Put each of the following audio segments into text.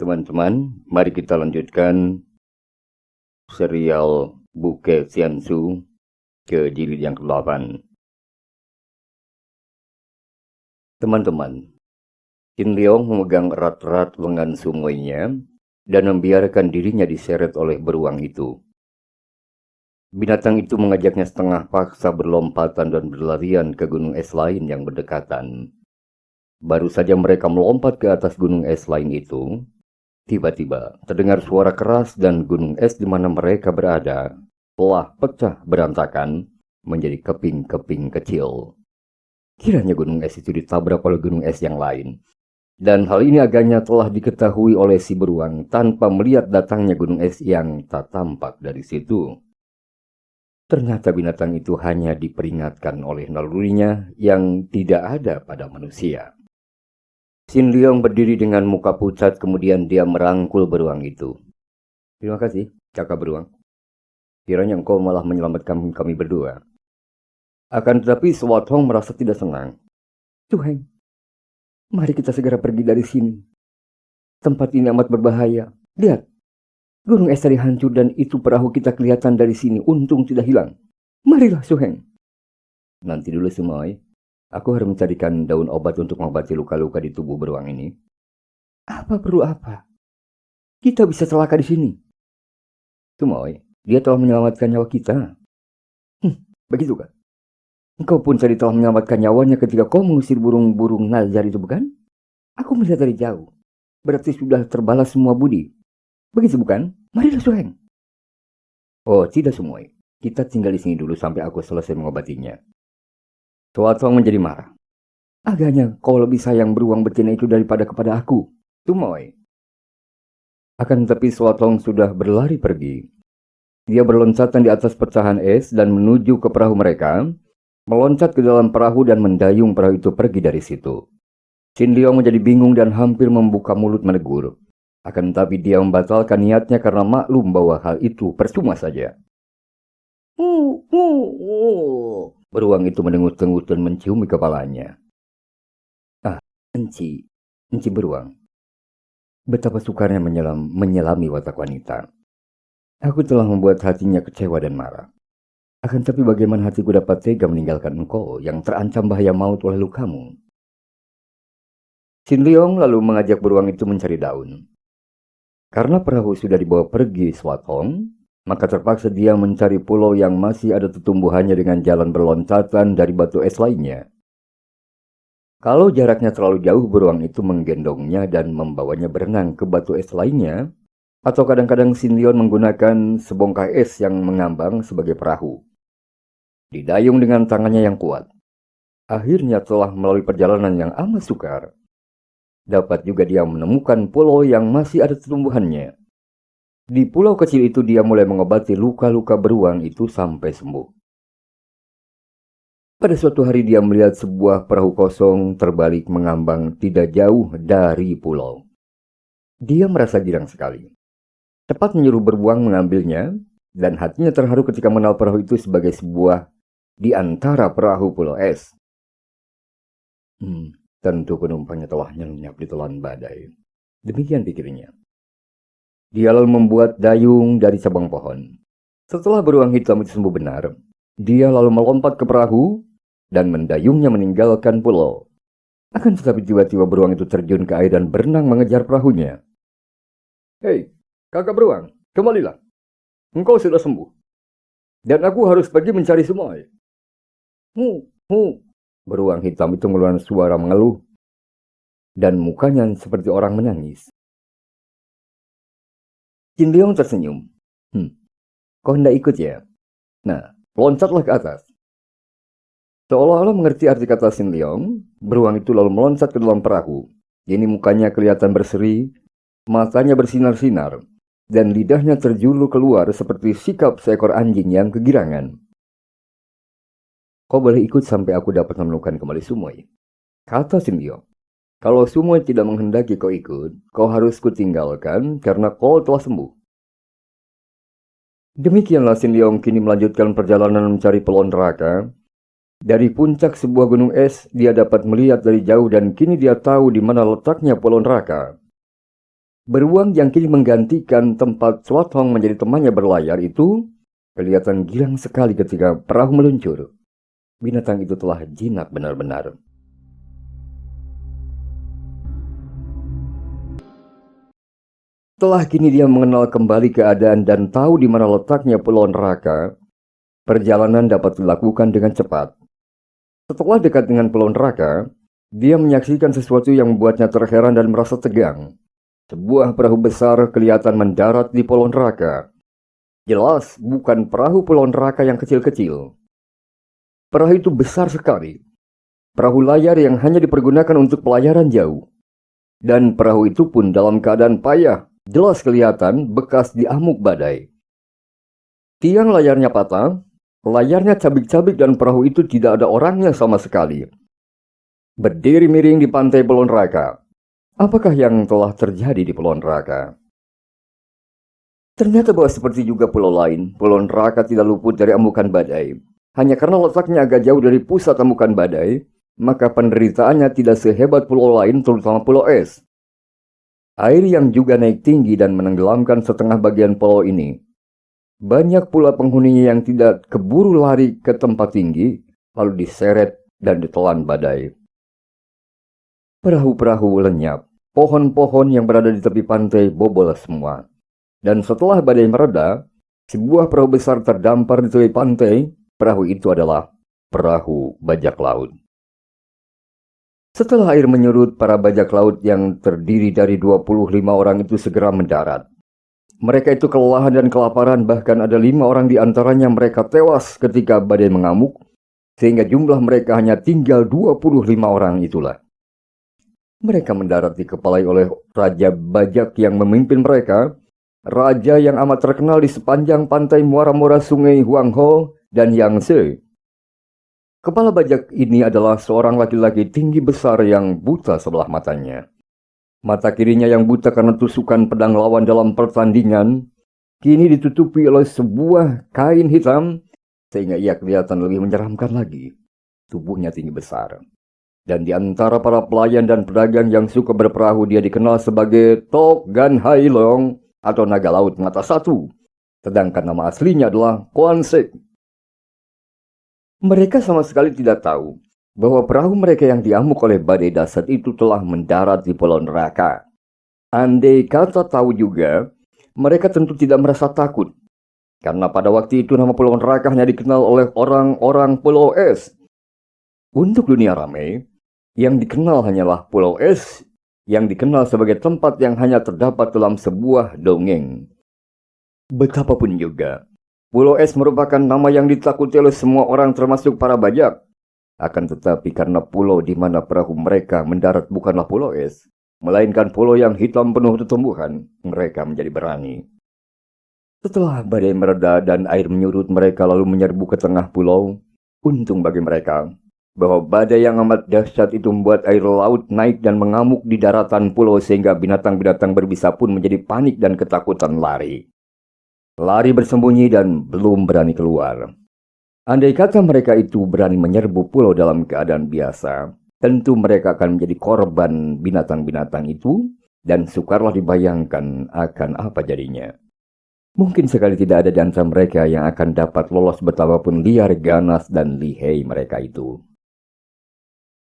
Teman-teman, mari kita lanjutkan serial Buke Xiansu ke jilid yang ke-8. Teman-teman, Qin Liang memegang erat-erat lengan Sumoinya dan membiarkan dirinya diseret oleh beruang itu. Binatang itu mengajaknya setengah paksa berlompatan dan berlarian ke gunung es lain yang berdekatan. Baru saja mereka melompat ke atas gunung es lain itu, tiba-tiba terdengar suara keras dan gunung es di mana mereka berada telah pecah berantakan menjadi keping-keping kecil. Kiranya gunung es itu ditabrak oleh gunung es yang lain. Dan hal ini agaknya telah diketahui oleh si beruang tanpa melihat datangnya gunung es yang tak tampak dari situ. Ternyata binatang itu hanya diperingatkan oleh nalurinya yang tidak ada pada manusia. Qin Liang berdiri dengan muka pucat, kemudian dia merangkul beruang itu. Terima kasih, kakak beruang. Kiranya engkau malah menyelamatkan kami berdua. Akan tetapi Swat Hong merasa tidak senang. Tuhan, mari kita segera pergi dari sini. Tempat ini amat berbahaya. Lihat, gunung es tadi hancur dan itu perahu kita kelihatan dari sini. Untung tidak hilang. Marilah, Suheng. Nanti dulu Sumoy. Aku harus mencarikan daun obat untuk mengobati luka-luka di tubuh beruang ini. Apa perlu apa? Kita bisa celaka di sini. Sumoy, dia telah menyelamatkan nyawa kita. Begitu kan? Engkau pun tadi telah menyelamatkan nyawanya ketika kau mengusir burung-burung Nazar itu, bukan? Aku melihat dari jauh. Berarti sudah terbalas semua budi. Begitu bukan? Marilah Suheng. Oh, tidak Sumoy. Kita tinggal di sini dulu sampai aku selesai mengobatinya. Swat Hong menjadi marah. Agaknya kau lebih sayang beruang betina itu daripada kepada aku, Sumoy. Akan tetapi Swat Hong sudah berlari pergi. Dia berloncatan di atas pecahan es dan menuju ke perahu mereka, meloncat ke dalam perahu dan mendayung perahu itu pergi dari situ. Qin Liang menjadi bingung dan hampir membuka mulut menegur. Akan tetapi dia membatalkan niatnya karena maklum bahwa hal itu percuma saja. Beruang itu mendengut-dengut dan menciumi kepalanya. Enci beruang. Betapa sukarnya menyelami watak wanita. Aku telah membuat hatinya kecewa dan marah. Akan tapi bagaimana hatiku dapat tega meninggalkan engkau yang terancam bahaya maut oleh lukamu? Qin Liang lalu mengajak beruang itu mencari daun. Karena perahu sudah dibawa pergi Swat Hong, maka terpaksa dia mencari pulau yang masih ada tumbuhannya dengan jalan berloncatan dari batu es lainnya. Kalau jaraknya terlalu jauh, beruang itu menggendongnya dan membawanya berenang ke batu es lainnya, atau kadang-kadang Qin Liang menggunakan sebongkah es yang mengambang sebagai perahu. Didayung dengan tangannya yang kuat. Akhirnya telah melalui perjalanan yang amat sukar. Dapat juga dia menemukan pulau yang masih ada tumbuhannya. Di pulau kecil itu dia mulai mengobati luka-luka beruang itu sampai sembuh. Pada suatu hari dia melihat sebuah perahu kosong terbalik mengambang tidak jauh dari pulau. Dia merasa girang sekali. Cepat menyuruh beruang mengambilnya, dan hatinya terharu ketika mengenal perahu itu sebagai sebuah di antara perahu pulau es. Tentu penumpangnya telah nyenyak di telan badai. Demikian pikirnya. Dia lalu membuat dayung dari cabang pohon. Setelah beruang hitam itu sembuh benar, dia lalu melompat ke perahu dan mendayungnya meninggalkan pulau. Akan tetapi tiba-tiba beruang itu terjun ke air dan berenang mengejar perahunya. Hei, kakak beruang, kembalilah. Engkau sudah sembuh. Dan aku harus pergi mencari Sumoy. Beruang hitam itu mengeluarkan suara mengeluh dan mukanya seperti orang menangis. Qin Liang tersenyum. Kau hendak ikut ya? Nah, loncatlah ke atas. Seolah-olah mengerti arti kata Qin Liang, beruang itu lalu meloncat ke dalam perahu. Kini mukanya kelihatan berseri, matanya bersinar-sinar, dan lidahnya terjulur keluar seperti sikap seekor anjing yang kegirangan. Kau boleh ikut sampai aku dapat menemukan kembali Sumoy, kata Qin Liang. Kalau Sumoy tidak menghendaki kau ikut, kau harus kutinggalkan karena kau telah sembuh. Demikianlah Qin Liang kini melanjutkan perjalanan mencari pulau neraka. Dari puncak sebuah gunung es, dia dapat melihat dari jauh dan kini dia tahu di mana letaknya pulau neraka. Beruang yang kini menggantikan tempat Swatong menjadi temannya berlayar itu kelihatan girang sekali ketika perahu meluncur. Binatang itu telah jinak benar-benar. Setelah kini dia mengenal kembali keadaan dan tahu di mana letaknya Pulau Neraka, perjalanan dapat dilakukan dengan cepat. Setelah dekat dengan Pulau Neraka, dia menyaksikan sesuatu yang membuatnya terheran dan merasa tegang. Sebuah perahu besar kelihatan mendarat di Pulau Neraka. Jelas bukan perahu Pulau Neraka yang kecil-kecil. Perahu itu besar sekali. Perahu layar yang hanya dipergunakan untuk pelayaran jauh. Dan perahu itu pun dalam keadaan payah. Jelas kelihatan bekas diamuk badai. Tiang layarnya patah, layarnya cabik-cabik dan perahu itu tidak ada orangnya sama sekali. Berdiri miring di pantai Pulau Neraka. Apakah yang telah terjadi di Pulau Neraka? Ternyata bahwa seperti juga pulau lain, Pulau Neraka tidak luput dari amukan badai. Hanya karena letaknya agak jauh dari pusat amukan badai, maka penderitaannya tidak sehebat pulau lain, terutama Pulau Es. Air yang juga naik tinggi dan menenggelamkan setengah bagian pulau ini. Banyak pula penghuninya yang tidak keburu lari ke tempat tinggi, lalu diseret dan ditelan badai. Perahu-perahu lenyap, pohon-pohon yang berada di tepi pantai bobol semua. Dan setelah badai mereda, sebuah perahu besar terdampar di tepi pantai. Perahu itu adalah perahu bajak laut. Setelah air menyurut, para bajak laut yang terdiri dari 25 orang itu segera mendarat. Mereka itu kelelahan dan kelaparan, bahkan ada 5 orang di antaranya mereka tewas ketika badai mengamuk, sehingga jumlah mereka hanya tinggal 25 orang itulah. Mereka mendarat dikepalai oleh Raja Bajak yang memimpin mereka, raja yang amat terkenal di sepanjang pantai muara-muara sungai Huangho dan Yangtze. Kepala bajak ini adalah seorang laki-laki tinggi besar yang buta sebelah matanya. Mata kirinya yang buta karena tusukan pedang lawan dalam pertandingan, kini ditutupi oleh sebuah kain hitam, sehingga ia kelihatan lebih menyeramkan lagi. Tubuhnya tinggi besar. Dan di antara para pelayan dan pedagang yang suka berperahu, dia dikenal sebagai Tok Gan Hai Long atau naga laut mata satu. Sedangkan nama aslinya adalah Kuan Sek. Mereka sama sekali tidak tahu bahwa perahu mereka yang diamuk oleh badai dahsyat itu telah mendarat di Pulau Neraka. Andai kata tahu juga, mereka tentu tidak merasa takut. Karena pada waktu itu nama Pulau Neraka hanya dikenal oleh orang-orang Pulau Es. Untuk dunia ramai, yang dikenal hanyalah Pulau Es, yang dikenal sebagai tempat yang hanya terdapat dalam sebuah dongeng. Betapapun juga, Pulau Es merupakan nama yang ditakuti oleh semua orang termasuk para bajak. Akan tetapi karena pulau di mana perahu mereka mendarat bukanlah Pulau Es, melainkan pulau yang hitam penuh tumbuhan, mereka menjadi berani. Setelah badai mereda dan air menyurut, mereka lalu menyerbu ke tengah pulau. Untung bagi mereka bahwa badai yang amat dahsyat itu membuat air laut naik dan mengamuk di daratan pulau sehingga binatang-binatang berbisa pun menjadi panik dan ketakutan lari. Lari bersembunyi dan belum berani keluar. Andai kata mereka itu berani menyerbu pulau dalam keadaan biasa, tentu mereka akan menjadi korban binatang-binatang itu dan sukarlah dibayangkan akan apa jadinya. Mungkin sekali tidak ada di antara mereka yang akan dapat lolos betapapun liar, ganas, dan lihai mereka itu.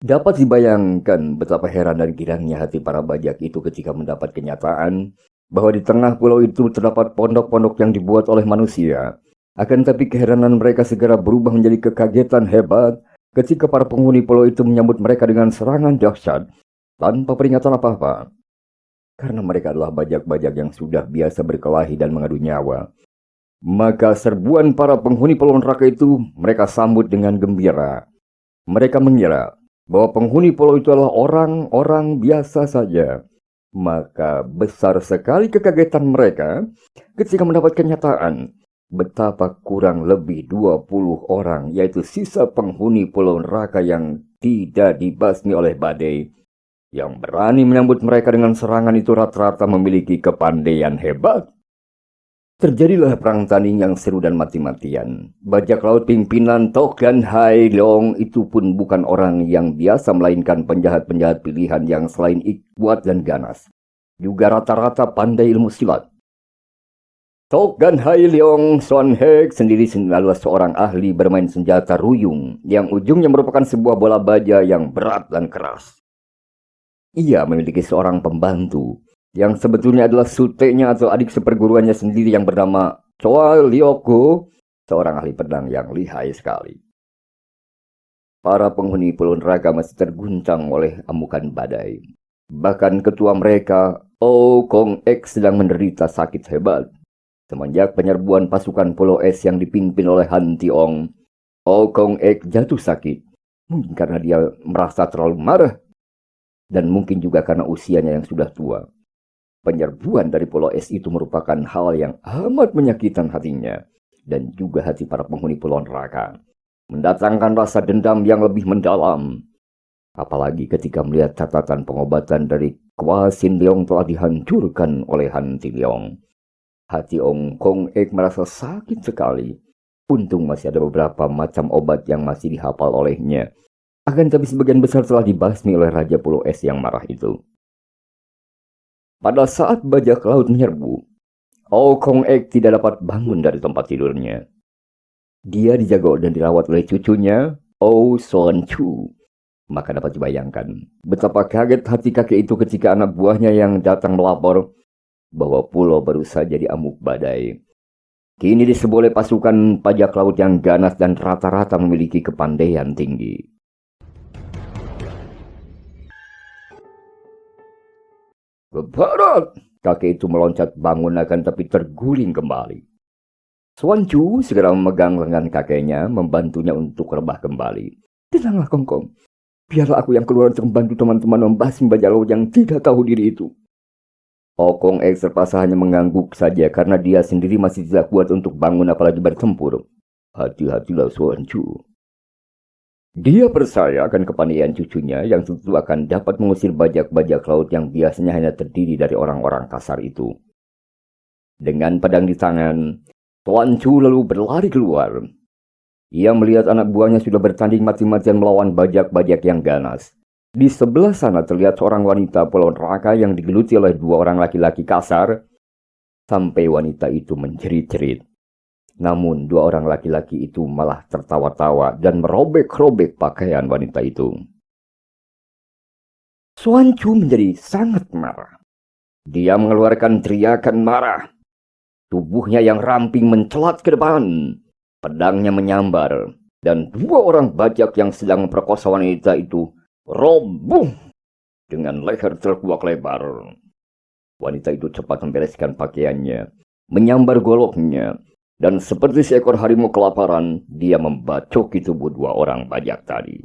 Dapat dibayangkan betapa heran dan girangnya hati para bajak itu ketika mendapat kenyataan bahwa di tengah pulau itu terdapat pondok-pondok yang dibuat oleh manusia. Akan tetapi keheranan mereka segera berubah menjadi kekagetan hebat ketika para penghuni pulau itu menyambut mereka dengan serangan dahsyat tanpa peringatan apa-apa. Karena mereka adalah bajak-bajak yang sudah biasa berkelahi dan mengadu nyawa. Maka serbuan para penghuni Pulau Neraka itu mereka sambut dengan gembira. Mereka mengira bahwa penghuni pulau itu adalah orang-orang biasa saja. Maka besar sekali kekagetan mereka ketika mendapat kenyataan betapa kurang lebih 20 orang, yaitu sisa penghuni Pulau Neraka yang tidak dibasmi oleh badai, yang berani menyambut mereka dengan serangan itu rata-rata memiliki kepandaian hebat. Terjadilah perang tanding yang seru dan mati-matian. Bajak laut pimpinan Tok Gan Hai Long itu pun bukan orang yang biasa, melainkan penjahat-penjahat pilihan yang selain kuat dan ganas. juga rata-rata pandai ilmu silat. Tok Gan Hai Leong Son Hek sendiri adalah seorang ahli bermain senjata ruyung yang ujungnya merupakan sebuah bola baja yang berat dan keras. Ia memiliki seorang pembantu yang sebetulnya adalah suteknya atau adik seperguruannya sendiri yang bernama Choa Lioko, seorang ahli pedang yang lihai sekali. Para penghuni Pulau Neraka masih terguncang oleh amukan badai. Bahkan ketua mereka, Oh Kong Ek, sedang menderita sakit hebat. Semenjak penyerbuan pasukan Pulau Es yang dipimpin oleh Han Tiong, Oh Kong Ek jatuh sakit. Mungkin karena dia merasa terlalu marah, dan mungkin juga karena usianya yang sudah tua. Penyerbuan dari Pulau Es itu merupakan hal yang amat menyakitkan hatinya, dan juga hati para penghuni Pulau Neraka. Mendatangkan rasa dendam yang lebih mendalam. Apalagi ketika melihat catatan pengobatan dari Kwa Sin Leong telah dihancurkan oleh Han Ti Leong. Hati Ong Kong Ek merasa sakit sekali. Untung masih ada beberapa macam obat yang masih dihafal olehnya. Akan tapi sebagian besar telah dibasmi oleh Raja Pulau Es yang marah itu. Pada saat bajak laut menyerbu, Oh Kong Ek tidak dapat bangun dari tempat tidurnya. Dia dijaga dan dirawat oleh cucunya, Oh Son Chu. Maka dapat dibayangkan betapa kaget hati kakek itu ketika anak buahnya yang datang melapor bahwa pulau baru saja diamuk badai. Kini disebut oleh pasukan bajak laut yang ganas dan rata-rata memiliki kepandaian tinggi. Ke barat! Kakek itu meloncat bangun akan tapi terguling kembali. Suan Chu segera memegang lengan kakeknya, membantunya untuk rebah kembali. Tenanglah Kongkong, biarlah aku yang keluar untuk membantu teman-teman membasmi bajak laut yang tidak tahu diri itu. Oh Kong Ek terpaksa hanya mengangguk saja karena dia sendiri masih tidak kuat untuk bangun apalagi bertempur. Hati-hatilah Suan Chu. Dia percaya akan kepandaian cucunya yang tentu akan dapat mengusir bajak-bajak laut yang biasanya hanya terdiri dari orang-orang kasar itu. Dengan pedang di tangan, Suan Chu lalu berlari keluar. Ia melihat anak buahnya sudah bertanding mati-matian melawan bajak-bajak yang ganas. Di sebelah sana terlihat seorang wanita Pulau Neraka yang digeluti oleh dua orang laki-laki kasar, sampai wanita itu menjerit-jerit. Namun dua orang laki-laki itu malah tertawa-tawa dan merobek-robek pakaian wanita itu. Suan Chu menjadi sangat marah. Dia mengeluarkan teriakan marah. Tubuhnya yang ramping mencelat ke depan. Pedangnya menyambar. Dan dua orang bajak yang sedang memperkosa wanita itu roboh dengan leher terkuak lebar. Wanita itu cepat membereskan pakaiannya, menyambar goloknya, dan seperti seekor harimau kelaparan, dia membacoki tubuh dua orang bajak tadi.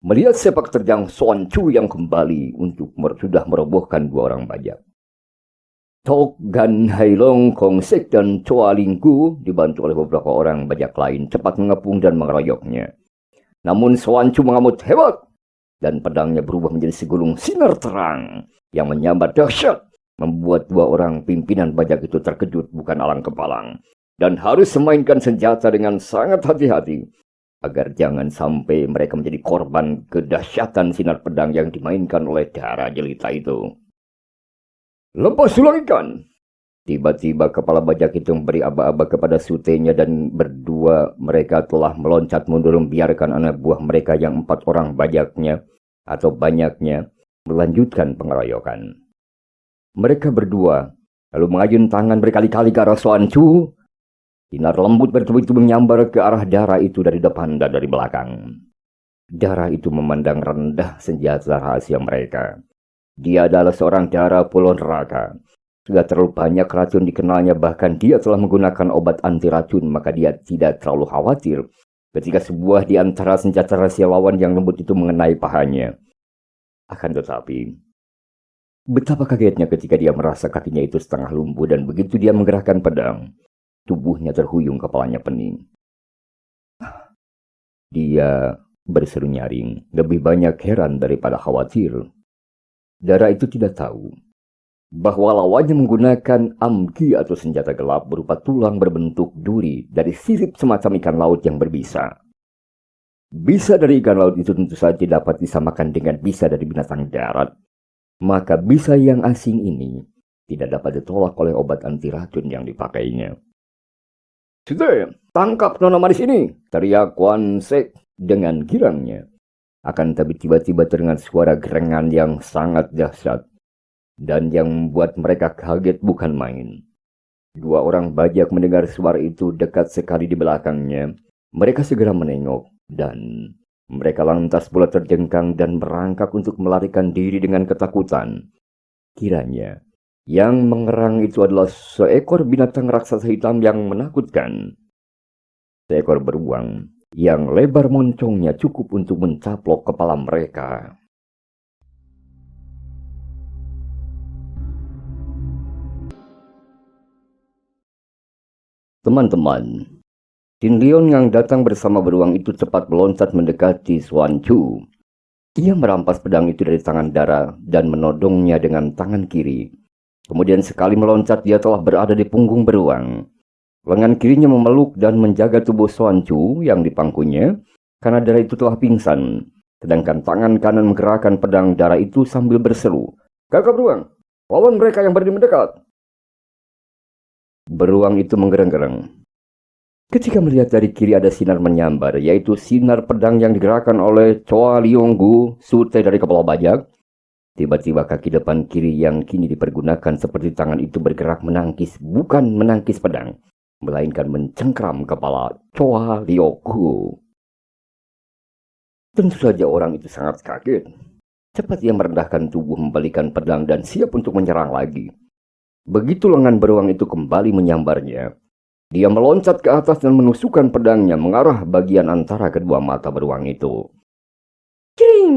Melihat sepak terjang Suan Chu yang kembali untuk sudah merobohkan dua orang bajak, Tok Gan Hai Long Kong Sek dan Choa Lingku dibantu oleh beberapa orang bajak lain cepat mengepung dan mengeroyoknya. Namun Suan Chu mengamuk hebat dan pedangnya berubah menjadi segulung sinar terang yang menyambar dahsyat, membuat dua orang pimpinan bajak itu terkejut bukan alang kepalang dan harus memainkan senjata dengan sangat hati-hati agar jangan sampai mereka menjadi korban kedahsyatan sinar pedang yang dimainkan oleh darah jelita itu. Lepas sulaikan! Tiba-tiba kepala bajak itu memberi aba-aba kepada sutenya dan berdua mereka telah meloncat mundur membiarkan anak buah mereka yang 4 orang bajaknya atau banyaknya melanjutkan pengeroyokan. Mereka berdua lalu mengayun tangan berkali-kali ke arah Suan Chu. Sinar lembut bertubi-tubi menyambar ke arah darah itu dari depan dan dari belakang. Darah itu memandang rendah senjata rahasia mereka. Dia adalah seorang darah Pulau Neraka. Sudah terlalu banyak racun dikenalnya, bahkan dia telah menggunakan obat anti racun, maka dia tidak terlalu khawatir ketika sebuah di antara senjata rahasia lawan yang lembut itu mengenai pahanya. Akan tetapi, betapa kagetnya ketika dia merasa kakinya itu setengah lumpuh dan begitu dia menggerakkan pedang, tubuhnya terhuyung, kepalanya pening. Dia berseru nyaring, lebih banyak heran daripada khawatir. Darah itu tidak tahu bahwa lawannya menggunakan amki atau senjata gelap berupa tulang berbentuk duri dari sirip semacam ikan laut yang berbisa. Bisa dari ikan laut itu tentu saja dapat disamakan dengan bisa dari binatang darat. maka bisa yang asing ini tidak dapat ditolak oleh obat anti racun yang dipakainya. "Sudah, tangkap nona manis ini!" teriak Kuan Sek dengan girangnya. Akan tapi tiba-tiba terdengar suara gerengan yang sangat dahsyat dan yang membuat mereka kaget bukan main. Dua orang bajak mendengar suara itu dekat sekali di belakangnya. Mereka segera menengok dan mereka lantas pula terjengkang dan merangkak untuk melarikan diri dengan ketakutan. Kiranya yang mengerang itu adalah seekor binatang raksasa hitam yang menakutkan. Seekor beruang yang lebar moncongnya cukup untuk mencaplok kepala mereka. Teman-teman, Jin Lion yang datang bersama beruang itu cepat meloncat mendekati Xuan Chu. Ia merampas pedang itu dari tangan Dara dan menodongnya dengan tangan kiri. Kemudian sekali meloncat dia telah berada di punggung beruang. Lengan kirinya memeluk dan menjaga tubuh Xuan Chu yang dipangkunya karena Dara itu telah pingsan. Sedangkan tangan kanan menggerakkan pedang Dara itu sambil berseru, "Kakak beruang, lawan mereka yang berani mendekat." Beruang itu menggereng-gereng. Ketika melihat dari kiri ada sinar menyambar, yaitu sinar pedang yang digerakkan oleh Choa Lionggu, sute dari kepala bajak, tiba-tiba kaki depan kiri yang kini dipergunakan seperti tangan itu bergerak menangkis, bukan menangkis pedang, melainkan mencengkram kepala Choa Lionggu. Tentu saja orang itu sangat kaget. Cepat ia merendahkan tubuh, membalikan pedang dan siap untuk menyerang lagi. Begitu lengan beruang itu kembali menyambarnya, dia meloncat ke atas dan menusukkan pedangnya mengarah bagian antara kedua mata beruang itu. Cing!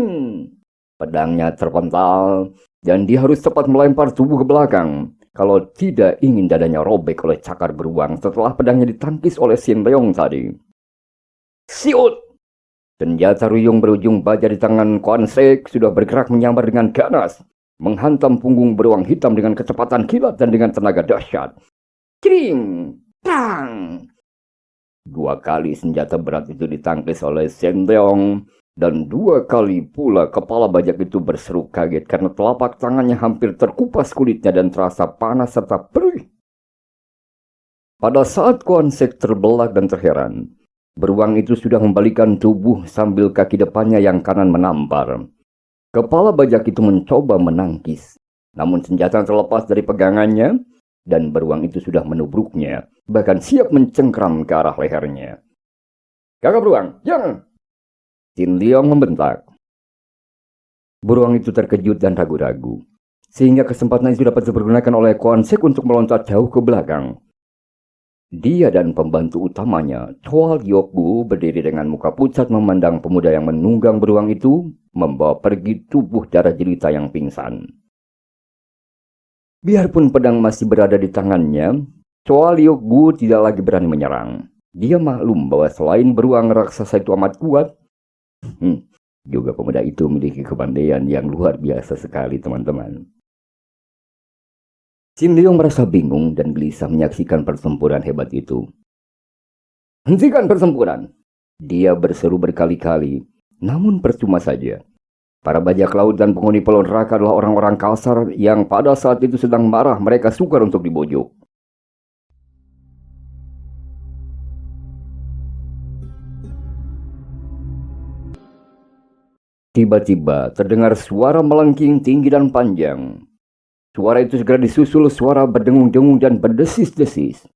Pedangnya terpental dan dia harus cepat melempar tubuh ke belakang. Kalau tidak ingin dadanya robek oleh cakar beruang setelah pedangnya ditangkis oleh Xin Leong tadi. Siut! Senjata ruyung berujung baja di tangan Kuan Sek sudah bergerak menyambar dengan ganas, menghantam punggung beruang hitam dengan kecepatan kilat dan dengan tenaga dahsyat. Cring! Tang! Dua kali senjata berat itu ditangkis oleh Shen Leong, dan dua kali pula kepala bajak itu berseru kaget karena telapak tangannya hampir terkupas kulitnya dan terasa panas serta perih. Pada saat Kuan Sek terbelah dan terheran, beruang itu sudah membalikan tubuh sambil kaki depannya yang kanan menampar. Kepala bajak itu mencoba menangkis, namun senjata terlepas dari pegangannya, dan beruang itu sudah menubruknya, bahkan siap mencengkram ke arah lehernya. "Kakak beruang, jangan!" Xin Liong membentak. Beruang itu terkejut dan ragu-ragu, sehingga kesempatan itu dapat dipergunakan oleh Kuan Sek untuk meloncat jauh ke belakang. Dia dan pembantu utamanya, Choa Lionggu, berdiri dengan muka pucat memandang pemuda yang menunggang beruang itu, membawa pergi tubuh Dara jelita yang pingsan. Biarpun pedang masih berada di tangannya, Choa Lionggu tidak lagi berani menyerang. Dia maklum bahwa selain beruang raksasa itu amat kuat, juga pemuda itu memiliki kepandaian yang luar biasa sekali, teman-teman. Xin Liong merasa bingung dan gelisah menyaksikan pertempuran hebat itu. "Hentikan pertempuran!" Dia berseru berkali-kali, namun percuma saja. Para bajak laut dan penghuni Pulau Neraka adalah orang-orang kasar yang pada saat itu sedang marah, mereka sukar untuk dibojok. Tiba-tiba terdengar suara melengking tinggi dan panjang. Suara itu segera disusul suara berdengung-dengung dan berdesis-desis.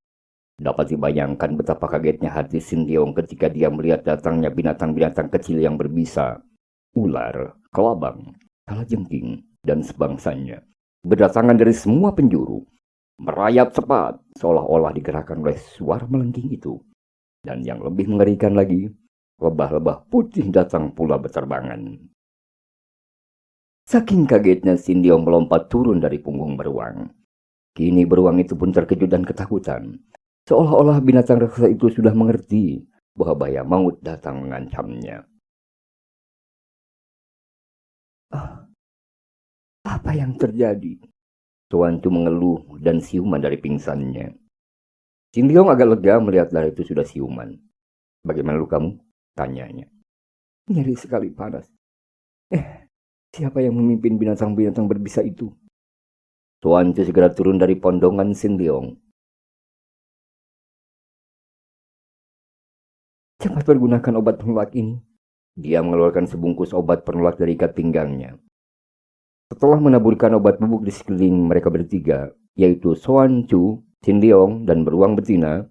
Dapat dibayangkan betapa kagetnya hati Xin Liong ketika dia melihat datangnya binatang-binatang kecil yang berbisa. Ular, kelabang, kalajengking, dan sebangsanya. Berdatangan dari semua penjuru. Merayap cepat, seolah-olah digerakkan oleh suara melengking itu. Dan yang lebih mengerikan lagi, lebah-lebah putih datang pula berterbangan. Saking kagetnya Xin Liong melompat turun dari punggung beruang. Kini beruang itu pun terkejut dan ketakutan. Seolah-olah binatang raksasa itu sudah mengerti bahwa bahaya maut datang mengancamnya. Apa yang terjadi? Xuan Chu mengeluh dan siuman dari pingsannya. Xin Liong agak lega melihat Dara itu sudah siuman. "Bagaimana lukamu?" tanyanya. "Nyeri sekali, panas." Siapa yang memimpin binatang-binatang berbisa itu? Tuan Chu segera turun dari pondongan Sin Leong. Cepat pergunakan obat penolak ini. Dia mengeluarkan sebungkus obat penolak dari ikat pinggangnya. Setelah menaburkan obat bubuk di sekeliling mereka bertiga, yaitu Tuan Chu, Sin Leong, dan beruang betina,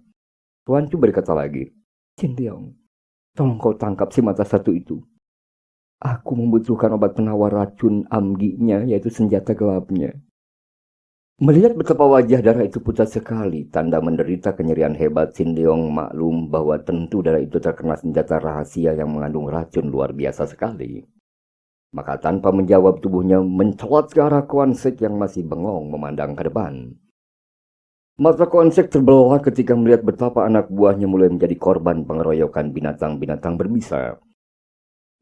Tuan Chu berkata lagi, Sin Leong, tolong kau tangkap si mata satu itu. Aku membutuhkan obat penawar racun amginya, yaitu senjata gelapnya. Melihat betapa wajah darah itu pucat sekali, tanda menderita kenyerian hebat, Sin Leong maklum bahwa tentu darah itu terkena senjata rahasia yang mengandung racun luar biasa sekali. Maka tanpa menjawab tubuhnya mencolot ke arah Kuan Sek yang masih bengong memandang ke depan. Mata Kuan Sek terbelah ketika melihat betapa anak buahnya mulai menjadi korban pengeroyokan binatang-binatang berbisa.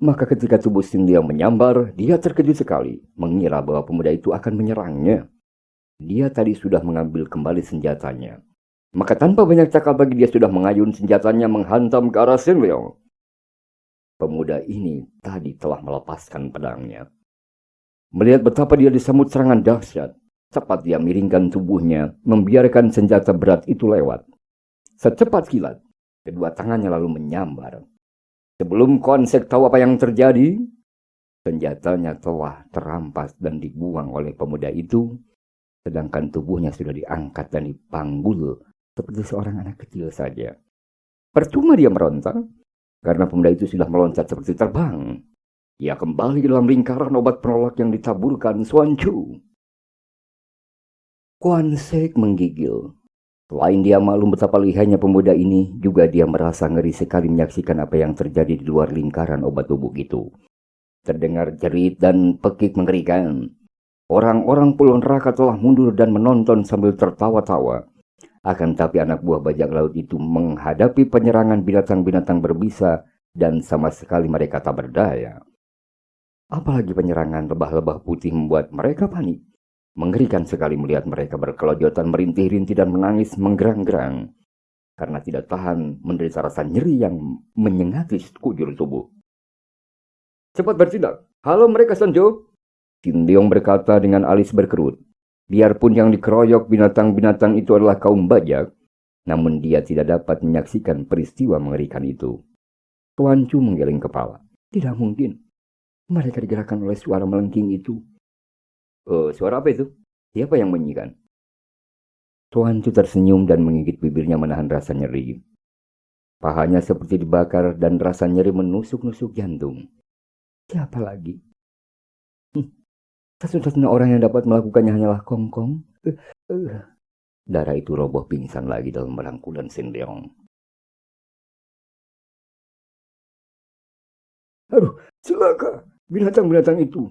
Maka ketika tubuh Sin Leong menyambar, dia terkejut sekali, mengira bahwa pemuda itu akan menyerangnya. Dia tadi sudah mengambil kembali senjatanya. Maka tanpa banyak cakap lagi dia sudah mengayun senjatanya menghantam ke arah Sin Leong. Pemuda ini tadi telah melepaskan pedangnya. Melihat betapa dia disambut serangan dahsyat, cepat dia miringkan tubuhnya, membiarkan senjata berat itu lewat. Secepat kilat, kedua tangannya lalu menyambar. Sebelum Kuan Sek tahu apa yang terjadi, senjatanya telah terampas dan dibuang oleh pemuda itu, sedangkan tubuhnya sudah diangkat dan dipanggul seperti seorang anak kecil saja. Percuma dia meronta, karena pemuda itu sudah meloncat seperti terbang. Ia kembali dalam lingkaran obat penolak yang ditaburkan Tuan Chu. Kuan Sek menggigil. Selain dia maklum betapa lihainya pemuda ini, juga dia merasa ngeri sekali menyaksikan apa yang terjadi di luar lingkaran obat bubuk itu. Terdengar jerit dan pekik mengerikan. Orang-orang pulau neraka telah mundur dan menonton sambil tertawa-tawa. Akan tapi anak buah bajak laut itu menghadapi penyerangan binatang-binatang berbisa dan sama sekali mereka tak berdaya. Apalagi penyerangan lebah-lebah putih membuat mereka panik. Mengerikan sekali melihat mereka berkelojotan merintih-rintih dan menangis menggerang-gerang karena tidak tahan menderita rasa nyeri yang menyengati sekujur tubuh. Cepat bertindak. Halo mereka Sanjo. Sin Leong berkata dengan alis berkerut. Biarpun yang dikeroyok binatang-binatang itu adalah kaum bajak, namun dia tidak dapat menyaksikan peristiwa mengerikan itu. Tuan Chu menggeleng kepala. Tidak mungkin. Mereka digerakkan oleh suara melengking itu. Suara apa itu? Siapa yang menyanyikan? Tuan Chu tersenyum dan menggigit bibirnya menahan rasa nyeri. Pahanya seperti dibakar dan rasa nyeri menusuk-nusuk jantung. Siapa lagi? Satu-satunya orang yang dapat melakukannya hanyalah Kong Kong. Darah itu roboh pingsan lagi dalam rangkulan Sin Leong. Aduh, celaka. Binatang-binatang itu.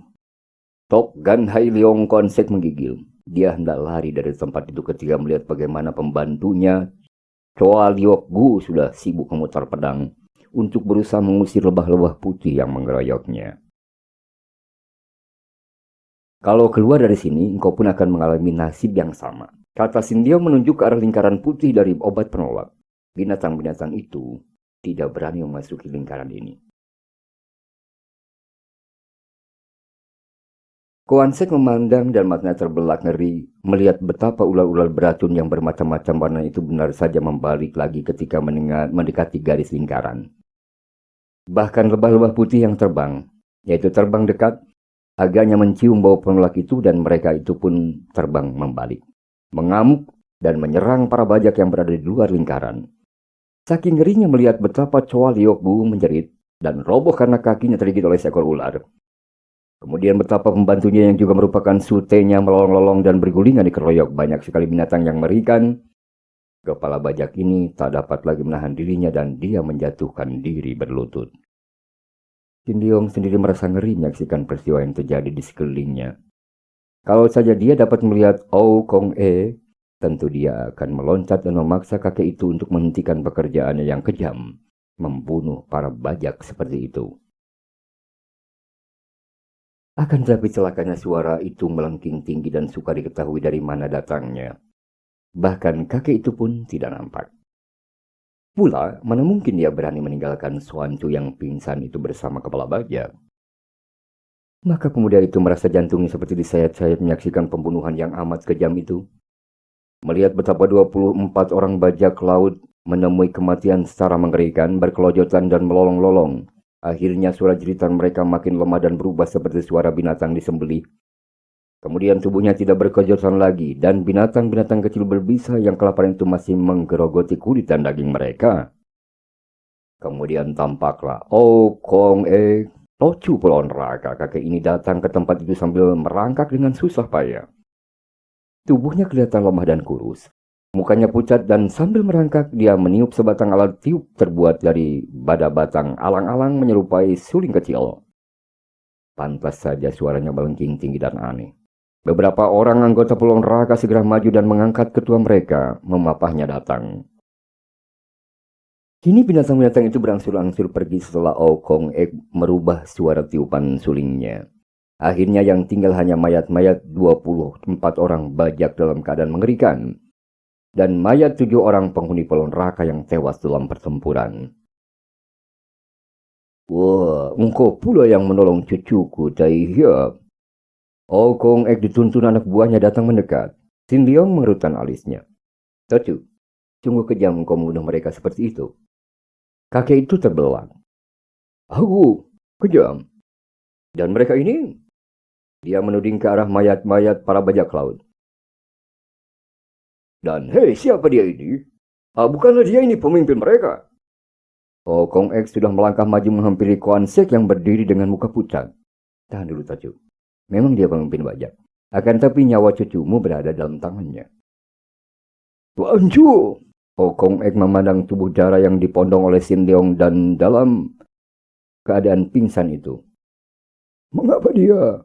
Tok Gan Hai Leong Kuan Sek menggigil. Dia hendak lari dari tempat itu ketika melihat bagaimana pembantunya Choa Liok Gu sudah sibuk memutar pedang untuk berusaha mengusir lebah-lebah putih yang mengeroyoknya. Kalau keluar dari sini, engkau pun akan mengalami nasib yang sama. Kata Sin Leong menunjuk ke arah lingkaran putih dari obat penolak. Binatang-binatang itu tidak berani memasuki lingkaran ini. Kuan Sek memandang dan matanya terbelah ngeri, melihat betapa ular-ular beracun yang bermacam-macam warna itu benar saja membalik lagi ketika mendekati garis lingkaran. Bahkan lebah-lebah putih yang terbang, yaitu terbang dekat, agaknya mencium bau penolak itu dan mereka itu pun terbang membalik, mengamuk dan menyerang para bajak yang berada di luar lingkaran. Saking ngerinya melihat betapa Choa Liok Gu menjerit dan roboh karena kakinya tergigit oleh seekor ular. Kemudian betapa pembantunya yang juga merupakan sutenya melolong-lolong dan bergulingan dikeroyok banyak sekali binatang yang mengerikan. Kepala bajak ini tak dapat lagi menahan dirinya dan dia menjatuhkan diri berlutut. Sin Leong sendiri merasa ngeri menyaksikan peristiwa yang terjadi di sekelilingnya. Kalau saja dia dapat melihat Ou Kong E, tentu dia akan meloncat dan memaksa kakek itu untuk menghentikan pekerjaannya yang kejam, membunuh para bajak seperti itu. Akan tetapi celakanya suara itu melengking tinggi dan sukar diketahui dari mana datangnya. Bahkan kakek itu pun tidak nampak. Pula, mana mungkin dia berani meninggalkan Tuan Chu yang pingsan itu bersama kepala bajak. Maka pemuda itu merasa jantungnya seperti disayat-sayat menyaksikan pembunuhan yang amat kejam itu. Melihat betapa 24 orang bajak laut menemui kematian secara mengerikan, berkelojotan dan melolong-lolong. Akhirnya suara jeritan mereka makin lemah dan berubah seperti suara binatang disembelih. Kemudian tubuhnya tidak berkelojotan lagi, dan binatang-binatang kecil berbisa yang kelaparan itu masih menggerogoti kulit dan daging mereka. Kemudian tampaklah Kong Tocu Pulau Neraka. Kakek ini datang ke tempat itu sambil merangkak dengan susah payah. Tubuhnya kelihatan lemah dan kurus. Mukanya pucat dan sambil merangkak dia meniup sebatang alat tiup terbuat dari bada batang alang-alang menyerupai suling kecil. Pantas saja suaranya melengking tinggi dan aneh. Beberapa orang anggota Pulau Neraka segera maju dan mengangkat ketua mereka, memapahnya datang. Kini binatang-binatang itu berangsur-angsur pergi setelah Kong merubah suara tiupan sulingnya. Akhirnya yang tinggal hanya mayat-mayat 24 orang bajak dalam keadaan mengerikan. Dan mayat 7 orang penghuni Pulau Neraka yang tewas dalam pertempuran. Wah, engkau pula yang menolong cucuku, Tai Hiap. Kong dituntun anak buahnya datang mendekat. Sin Leong mengerutkan alisnya. Tocu, sungguh kejam engkau membunuh mereka seperti itu. Kakek itu terbelang. Aku kejam. Dan mereka ini? Dia menuding ke arah mayat-mayat para bajak laut. Dan hei, siapa dia ini? Bukanlah dia ini pemimpin mereka. Kong sudah melangkah maju menghampiri Kuan Sek yang berdiri dengan muka pucat. Tahan dulu, Tacu. Memang dia pemimpin bajak. Akan tapi nyawa cucumu berada dalam tangannya. Tuan Chu! Kong memandang tubuh Dara yang dipondong oleh Sin Leong dan dalam keadaan pingsan itu. Mengapa dia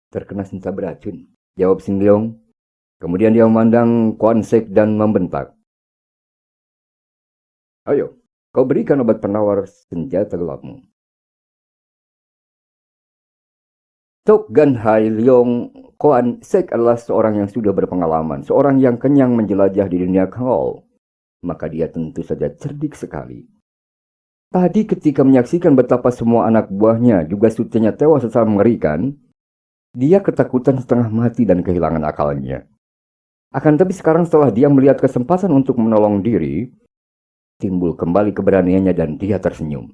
terkena senjata beracun? Jawab Sin Leong. Kemudian dia memandang Kuan Sek dan membentak. Ayo, kau berikan obat penawar senjata gelapmu. Tok Gan Hai Leong Kuan Sek adalah seorang yang sudah berpengalaman, seorang yang kenyang menjelajah di dunia Kol. Maka dia tentu saja cerdik sekali. Tadi ketika menyaksikan betapa semua anak buahnya juga sutenya tewas secara mengerikan, dia ketakutan setengah mati dan kehilangan akalnya. Akan tapi sekarang setelah dia melihat kesempatan untuk menolong diri, timbul kembali keberaniannya dan dia tersenyum.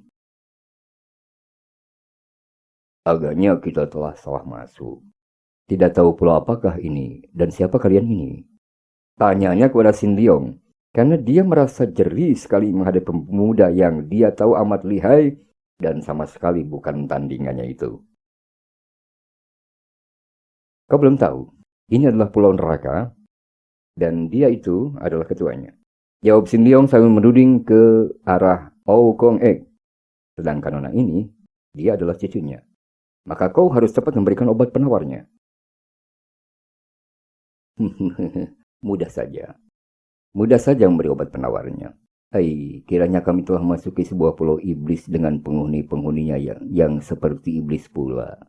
Agaknya kita telah salah masuk. Tidak tahu pula apakah ini dan siapa kalian ini. Tanyanya kepada Sin Leong. Karena dia merasa jeri sekali menghadapi pemuda yang dia tahu amat lihai dan sama sekali bukan tandingannya itu. Kau belum tahu, ini adalah Pulau Neraka dan dia itu adalah ketuanya. Jawab Sin Leong sambil menuding ke arah Kong Sedangkan nona ini, dia adalah cucunya. Maka kau harus cepat memberikan obat penawarnya. Mudah saja. Mudah saja memberi obat penawarnya. Kiranya kami telah memasuki sebuah pulau iblis dengan penghuni-penghuninya yang seperti iblis pula.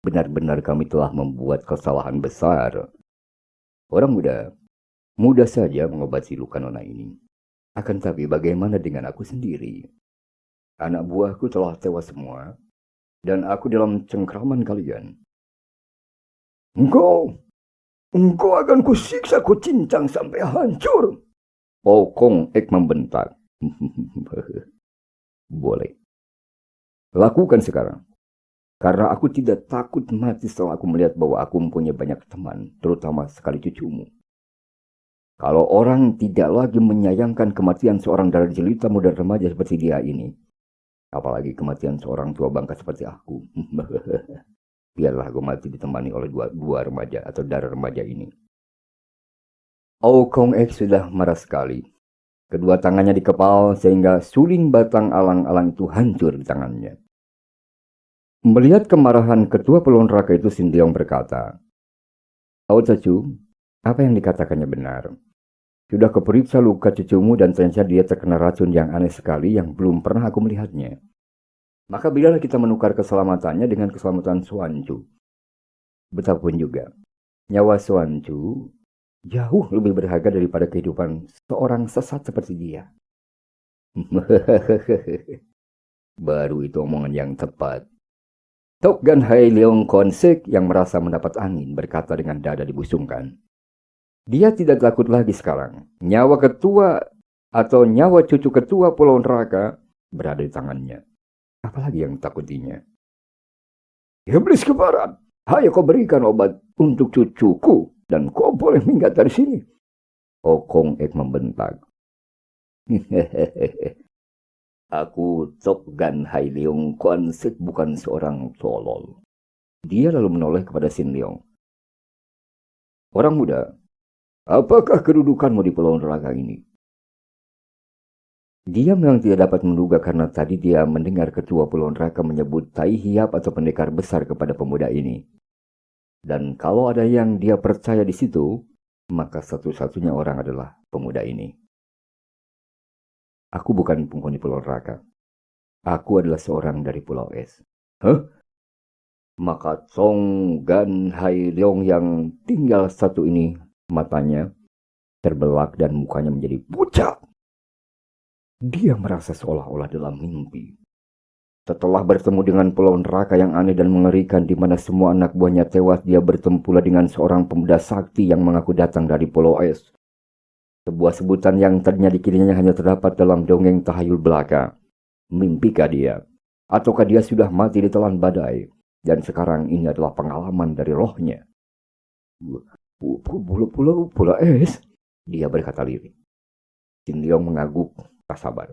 Benar-benar kami telah membuat kesalahan besar. Orang mudah saja mengobati luka nona ini. Akan tapi bagaimana dengan aku sendiri? Anak buahku telah tewas semua, dan aku dalam cengkraman kalian. Engkau akan kusiksa, kucincang sampai hancur. Kong membentak. Boleh. Lakukan sekarang. Karena aku tidak takut mati setelah aku melihat bahwa aku mempunyai banyak teman, terutama sekali cucumu. Kalau orang tidak lagi menyayangkan kematian seorang darah jelita muda remaja seperti dia ini, apalagi kematian seorang tua bangka seperti aku. Biarlah aku mati ditemani oleh dua remaja atau darah remaja ini. Kong sudah marah sekali. Kedua tangannya dikepal sehingga suling batang alang-alang itu hancur di tangannya. Melihat kemarahan ketua Pulau Neraka itu, Sin Leong berkata, Tacu, apa yang dikatakannya benar. Sudah kuperiksa luka cucumu dan ternyata dia terkena racun yang aneh sekali yang belum pernah aku melihatnya. Maka biarlah kita menukar keselamatannya dengan keselamatan Xuan Chu. Betapapun juga, nyawa Xuan Chu jauh lebih berharga daripada kehidupan seorang sesat seperti dia. Baru itu omongan yang tepat. Tok Gan Hai Leong Konsek yang merasa mendapat angin berkata dengan dada dibusungkan. Dia tidak takut lagi sekarang. Nyawa ketua atau nyawa cucu ketua Pulau Neraka berada di tangannya. Apalagi yang takutinya? Iblis kebarat, ayo kau berikan obat untuk cucuku dan kau boleh minggat dari sini. Okong Ek membentak. Aku Tok Gan Hai Leong Konsek bukan seorang tolol. Dia lalu menoleh kepada Sin Leong. Orang muda, apakah kedudukanmu di Pulau Neraka ini? Dia memang tidak dapat menduga karena tadi dia mendengar ketua Pulau Neraka menyebut Tai Hiap atau pendekar besar kepada pemuda ini. Dan kalau ada yang dia percaya di situ, maka satu-satunya orang adalah pemuda ini. Aku bukan penghuni Pulau Neraka. Aku adalah seorang dari Pulau Es. Hah? Maka Song Gan Hai Leong yang tinggal satu ini, matanya terbelak dan mukanya menjadi pucat. Dia merasa seolah-olah dalam mimpi. Setelah bertemu dengan Pulau Neraka yang aneh dan mengerikan di mana semua anak buahnya tewas, dia bertemu pula dengan seorang pemuda sakti yang mengaku datang dari Pulau Es. Sebuah sebutan yang tadinya dikiranya hanya terdapat dalam dongeng tahayul belaka. Mimpikah dia? Ataukah dia sudah mati ditelan badai? Dan sekarang ini adalah pengalaman dari rohnya. Pulau Es? Dia berkata lirih. Sin Leong mengaguk tak sabar.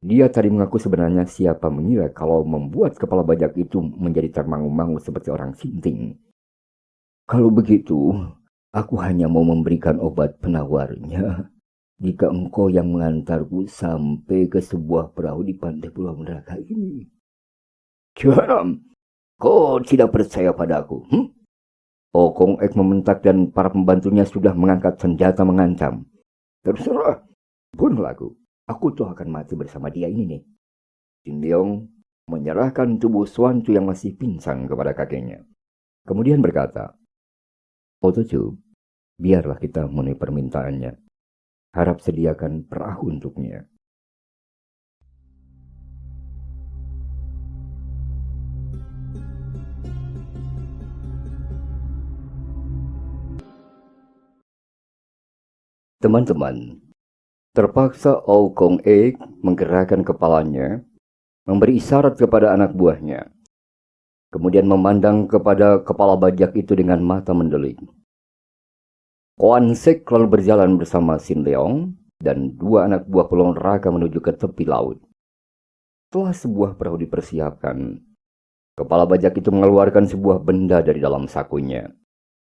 Dia tadi mengaku sebenarnya siapa mengira kalau membuat kepala bajak itu menjadi termangu-mangu seperti orang sinting. Kalau begitu, aku hanya mau memberikan obat penawarnya. Jika engkau yang mengantarku sampai ke sebuah perahu di pantai Pulau Neraka ini. Jangan, kau tidak percaya padaku. Okong Ek membentak dan para pembantunya sudah mengangkat senjata mengancam. Terserah, bunuhlah aku. Aku tuh akan mati bersama dia ini nih. Sin Leong menyerahkan tubuh Suantu yang masih pincang kepada kakeknya. Kemudian berkata, Otocu, biarlah kita memenuhi permintaannya. Harap sediakan perahu untuknya. Teman-teman, terpaksa Okong Ek menggerakkan kepalanya, memberi isyarat kepada anak buahnya, kemudian memandang kepada kepala bajak itu dengan mata mendelik. Koan Sek lalu berjalan bersama Sin Leong dan dua anak buah Pulau Neraka menuju ke tepi laut. Setelah sebuah perahu dipersiapkan, kepala bajak itu mengeluarkan sebuah benda dari dalam sakunya.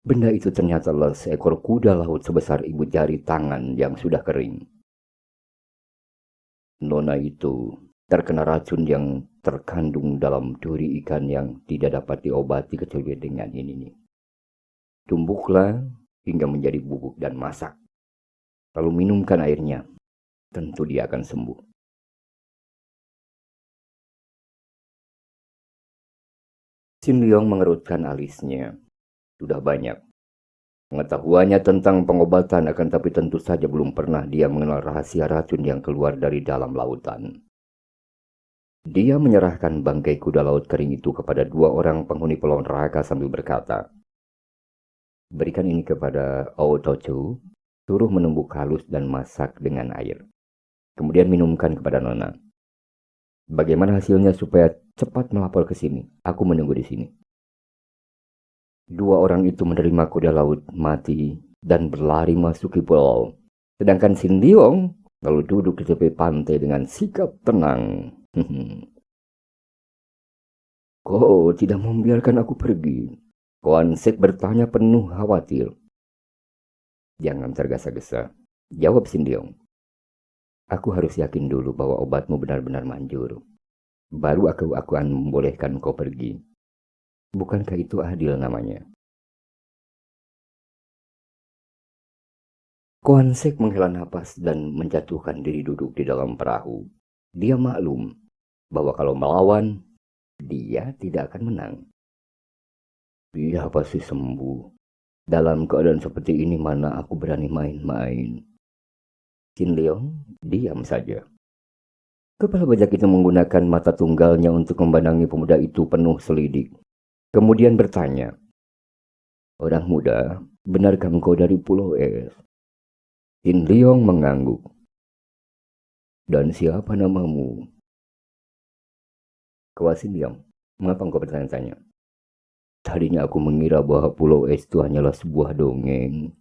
Benda itu ternyata adalah seekor kuda laut sebesar ibu jari tangan yang sudah kering. Nona itu terkena racun yang terkandung dalam duri ikan yang tidak dapat diobati kecuali dengan ini nih. Tumbuklah hingga menjadi bubuk dan masak. Lalu minumkan airnya. Tentu dia akan sembuh. Sin Leong mengerutkan alisnya. Sudah banyak pengetahuannya tentang pengobatan, akan tapi tentu saja belum pernah dia mengenal rahasia racun yang keluar dari dalam lautan. Dia menyerahkan bangkai kuda laut kering itu kepada dua orang penghuni Pulau Neraka sambil berkata, berikan ini kepada Otocu, suruh menumbuk halus dan masak dengan air. Kemudian minumkan kepada Nona. Bagaimana hasilnya supaya cepat melapor ke sini? Aku menunggu di sini. Dua orang itu menerima kuda laut mati dan berlari masuki pulau. Sedangkan Sin Leong lalu duduk di tepi pantai dengan sikap tenang. Kau tidak membiarkan aku pergi? Koan Sek bertanya penuh khawatir. Jangan tergesa-gesa, jawab Sin Leong. Aku harus yakin dulu bahwa obatmu benar-benar manjur. Baru aku akan membolehkan kau pergi. Bukankah itu adil namanya? Koan Sek menghela napas dan menjatuhkan diri duduk di dalam perahu. Dia maklum bahwa kalau melawan, dia tidak akan menang. Dia pasti sembuh. Dalam keadaan seperti ini mana aku berani main-main. Sin Leong diam saja. Kepala bajak itu menggunakan mata tunggalnya untuk memandangi pemuda itu penuh selidik. Kemudian bertanya, "Orang muda, benarkah engkau dari Pulau Es?" Tin Liong mengangguk. "Dan siapa namamu?" "Kau Sin Liong, mengapa engkau bertanya-tanya?" "Tadinya aku mengira bahwa Pulau Es itu hanyalah sebuah dongeng."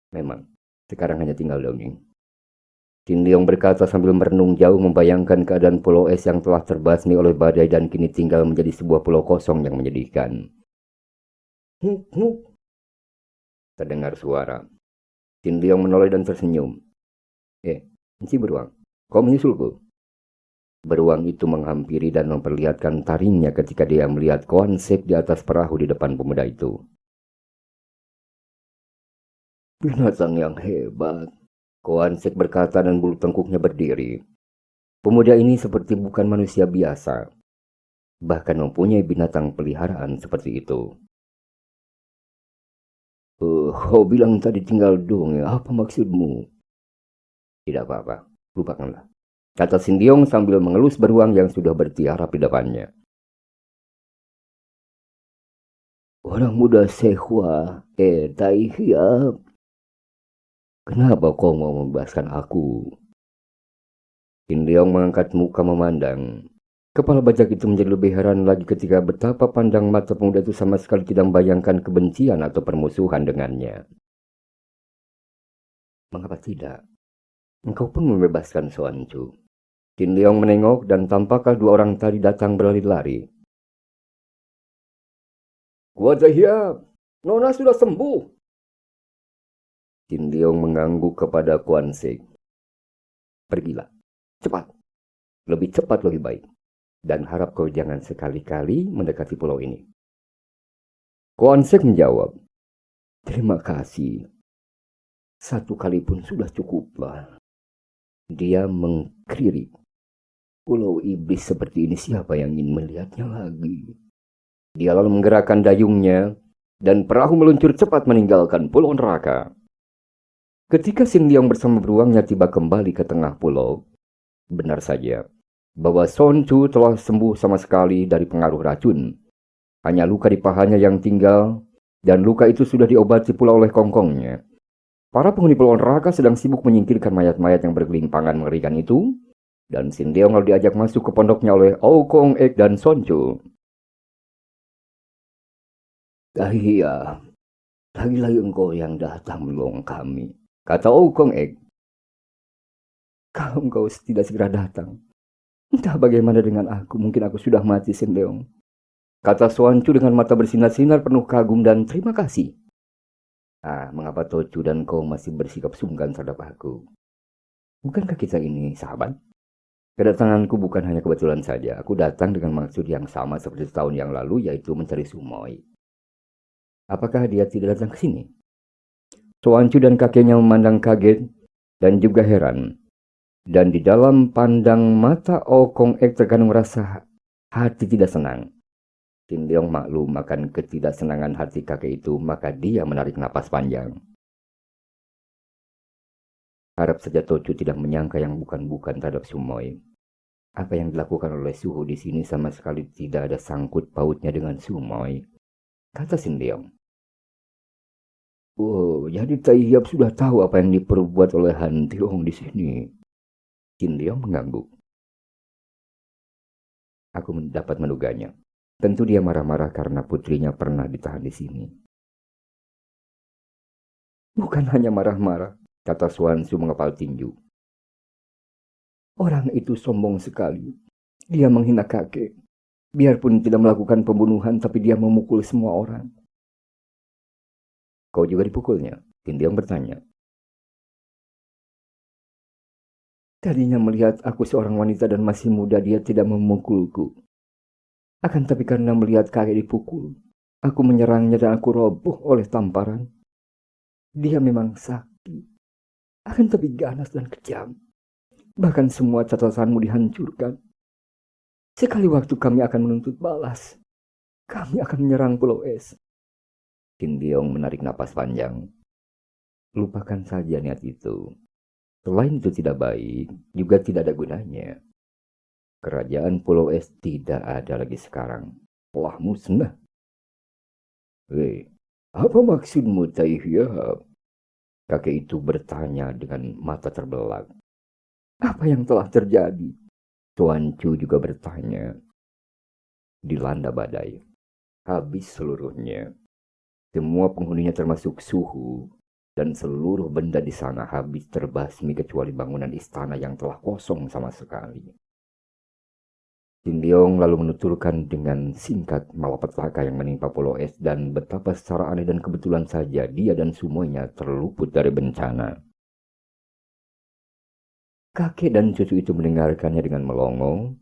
Memang, sekarang hanya tinggal dongeng." Tin Liong berkata sambil merenung jauh membayangkan keadaan Pulau Es yang telah terbasmi oleh badai dan kini tinggal menjadi sebuah pulau kosong yang menyedihkan. "Huk, huk," terdengar suara. Tin Liong menoleh dan tersenyum. Enci beruang, kau menyusulku?" Beruang itu menghampiri dan memperlihatkan taringnya ketika dia melihat Koan Sek di atas perahu di depan pemuda itu. "Binatang yang hebat," Koan Sek berkata dan bulu tengkuknya berdiri. Pemuda ini seperti bukan manusia biasa, bahkan mempunyai binatang peliharaan seperti itu. Kau bilang tadi tinggal dong, apa maksudmu?" "Tidak apa-apa, lupakanlah," kata Sindiong sambil mengelus beruang yang sudah bertiarap di depannya. "Orang muda Sehua, Tai Hiap, kenapa kau mau membebaskan aku?" Sindiong mengangkat muka memandang. Kepala bajak itu menjadi lebih heran lagi ketika betapa pandang mata pemuda itu sama sekali tidak membayangkan kebencian atau permusuhan dengannya. "Mengapa tidak? Engkau pun membebaskan Soancu." Tin Liong menengok dan tampaklah dua orang tadi datang berlari-lari. "Wajah Hiap, Nona sudah sembuh." Tin Liong mengangguk kepada Kuan Sek. "Pergilah, cepat. Lebih cepat lebih baik. Dan harap kau jangan sekali-kali mendekati pulau ini." Kuan Sek menjawab, "Terima kasih. Satu kali pun sudah cukuplah." Dia mengkririk. "Pulau iblis seperti ini siapa yang ingin melihatnya lagi?" Dia lalu menggerakkan dayungnya dan perahu meluncur cepat meninggalkan pulau neraka. Ketika Sin Liong bersama beruangnya tiba kembali ke tengah pulau, benar saja bahwa Son Chu telah sembuh sama sekali dari pengaruh racun. Hanya luka di pahanya yang tinggal, dan luka itu sudah diobati pula oleh kongkongnya. Para penghuni pulau neraka sedang sibuk menyingkirkan mayat-mayat yang bergelimpangan mengerikan itu, dan Sin Liong lalu diajak masuk ke pondoknya oleh Au Kong Ek dan Son Chu. "Iya, lagi-lagi engkau yang datang menolong kami," kata Au Kong Ek. "Kalau engkau tidak segera datang, entah bagaimana dengan aku, mungkin aku sudah mati." Sin Liong, kata Suan Chu dengan mata bersinar-sinar penuh kagum dan terima kasih. "Mengapa Tochu dan kau masih bersikap sungkan terhadap aku? Bukankah kita ini sahabat? Kedatanganku bukan hanya kebetulan saja. Aku datang dengan maksud yang sama seperti setahun yang lalu, yaitu mencari Sumoy. Apakah dia tidak datang ke sini?" Suan Chu dan kakeknya memandang kaget dan juga heran. Dan di dalam pandang mata Oh Kong Ek terkandung rasa hati tidak senang. Tin Liong maklum akan ketidaksenangan hati kakek itu, maka dia menarik napas panjang. Harap saja Tochu tidak menyangka yang bukan-bukan terhadap Sumoy. Apa yang dilakukan oleh Suhu di sini sama sekali tidak ada sangkut pautnya dengan Sumoy, kata Sin Liong. "Oh, jadi Tai Hiap sudah tahu apa yang diperbuat oleh Han Tiong di sini." Sin Liong mengangguk. "Aku dapat menduganya. Tentu dia marah-marah karena putrinya pernah ditahan di sini." "Bukan hanya marah-marah," kata Suan Su mengepal tinju. "Orang itu sombong sekali. Dia menghina kakek. Biarpun tidak melakukan pembunuhan, tapi dia memukul semua orang." "Kau juga dipukulnya?" Tin Liong bertanya. "Tadinya melihat aku seorang wanita dan masih muda, dia tidak memukulku. Akan tapi karena melihat kakek dipukul, aku menyerangnya dan aku roboh oleh tamparan. Dia memang sakti, akan tapi ganas dan kejam. Bahkan semua catatanmu dihancurkan. Sekali waktu kami akan menuntut balas. Kami akan menyerang Pulau Es." Tin Liong menarik napas panjang. Lupakan saja niat itu. Selain itu tidak baik, juga tidak ada gunanya. Kerajaan Pulau Es tidak ada lagi sekarang. Telah musnah. Apa maksudmu, Taihya? Kakek itu bertanya dengan mata terbelalak. Apa yang telah terjadi? Tuan Chu juga bertanya. Dilanda badai. Habis seluruhnya. Semua penghuninya termasuk suhu. Dan seluruh benda di sana habis terbasmi kecuali bangunan istana yang telah kosong sama sekali. Jin Liong lalu menuturkan dengan singkat malapetaka yang menimpa Pulau Es dan betapa secara aneh dan kebetulan saja dia dan semuanya terluput dari bencana. Kakek dan cucu itu mendengarkannya dengan melongo.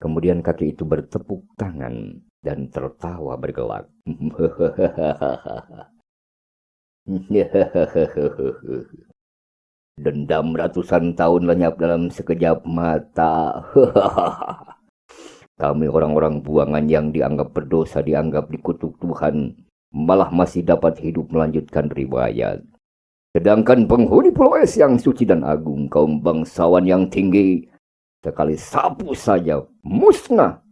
Kemudian kakek itu bertepuk tangan dan tertawa bergelak. Dendam ratusan tahun lenyap dalam sekejap mata. Kami orang-orang buangan yang dianggap berdosa, dianggap dikutuk Tuhan, malah masih dapat hidup melanjutkan riwayat. Sedangkan penghuni Pulau Es yang suci dan agung, kaum bangsawan yang tinggi, sekali sapu saja musnah.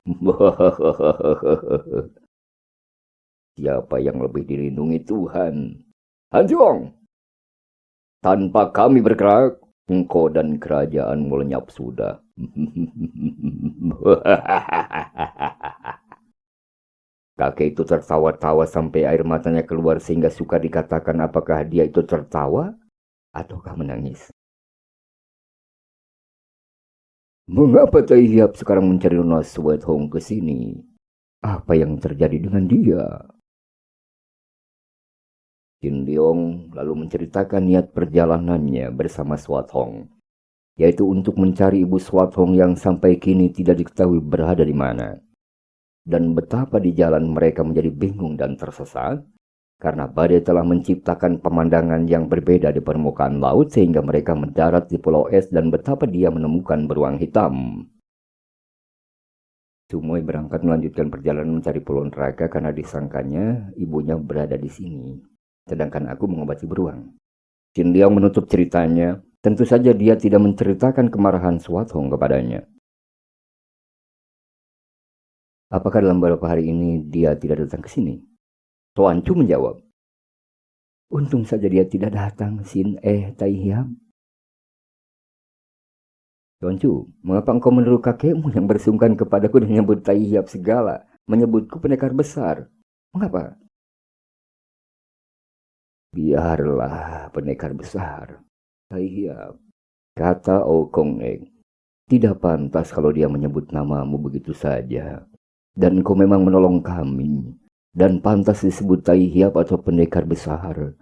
Siapa yang lebih dilindungi Tuhan? Hanjong, tanpa kami bergerak, engkau dan kerajaan lenyap sudah. Kakek itu tertawa-tawa sampai air matanya keluar sehingga suka dikatakan apakah dia itu tertawa ataukah menangis. Mengapa Tai Hiap sekarang mencari Nona Swet Hong ke sini? Apa yang terjadi dengan dia? Jin Liong lalu menceritakan niat perjalanannya bersama Swat Hong, yaitu untuk mencari ibu Swat Hong yang sampai kini tidak diketahui berada di mana. Dan betapa di jalan mereka menjadi bingung dan tersesat, karena badai telah menciptakan pemandangan yang berbeda di permukaan laut sehingga mereka mendarat di Pulau Es dan betapa dia menemukan beruang hitam. Sumoy berangkat melanjutkan perjalanan mencari Pulau Neraka karena disangkanya ibunya berada di sini. Sedangkan aku mengobati beruang. Jin Liang menutup ceritanya. Tentu saja dia tidak menceritakan kemarahan Swat Hong kepadanya. Apakah dalam beberapa hari ini dia tidak datang ke sini? Tuan Chu menjawab. Untung saja dia tidak datang, Sin Tai Hiap. Tuan Chu, mengapa engkau meniru kakekmu yang bersungkan kepadaku dan menyebut Tai Hiap segala, menyebutku pendekar besar? Mengapa? Biarlah pendekar besar, Tai Hiap, kata Okong Eng. Tidak pantas kalau dia menyebut namamu begitu saja. Dan kau memang menolong kami. Dan pantas disebut Tai Hiap atau pendekar besar.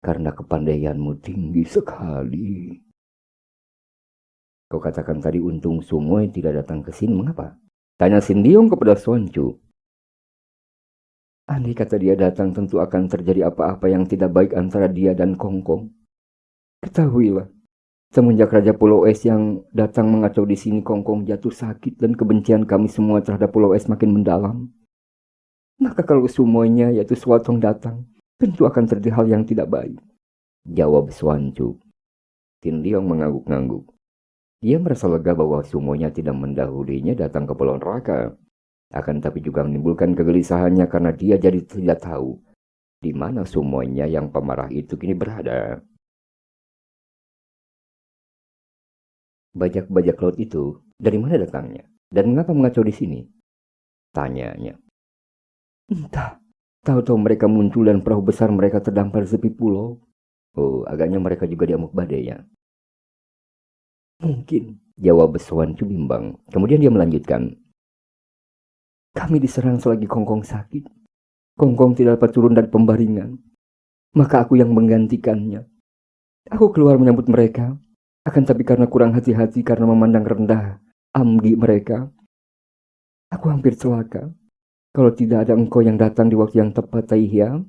Karena kepandaianmu tinggi sekali. Kau katakan tadi untung Sumoy tidak datang ke sini. Mengapa? Tanya Sin Liong kepada Suan Chu. Andai kata dia datang tentu akan terjadi apa-apa yang tidak baik antara dia dan Kong Kong. Ketahuilah. Semenjak Raja Pulau Es yang datang mengacau di sini, Kong Kong jatuh sakit dan kebencian kami semua terhadap Pulau Es makin mendalam. Maka kalau semuanya yaitu Swat Hong datang, tentu akan terjadi hal yang tidak baik. Jawab Suan Chu. Tin Liong mengangguk-ngangguk. Dia merasa lega bahwa semuanya tidak mendahulinya datang ke Pulau Neraka. Akan tapi juga menimbulkan kegelisahannya karena dia jadi tidak tahu di mana semuanya yang pemarah itu kini berada. Bajak-bajak laut itu dari mana datangnya? Dan mengapa mengacau di sini? Tanyanya. Entah. Tahu-tahu mereka muncul dan perahu besar mereka terdampar di tepi pulau. Oh, agaknya mereka juga diamuk badai ya. Mungkin, jawab Suan Chu bimbang. Kemudian dia melanjutkan. Kami diserang selagi Kong Kong sakit. Kong Kong tidak dapat turun dari pembaringan. Maka aku yang menggantikannya. Aku keluar menyambut mereka. Akan tapi karena kurang hati-hati karena memandang rendah amgi mereka, aku hampir celaka. Kalau tidak ada engkau yang datang di waktu yang tepat, Tai Hiap.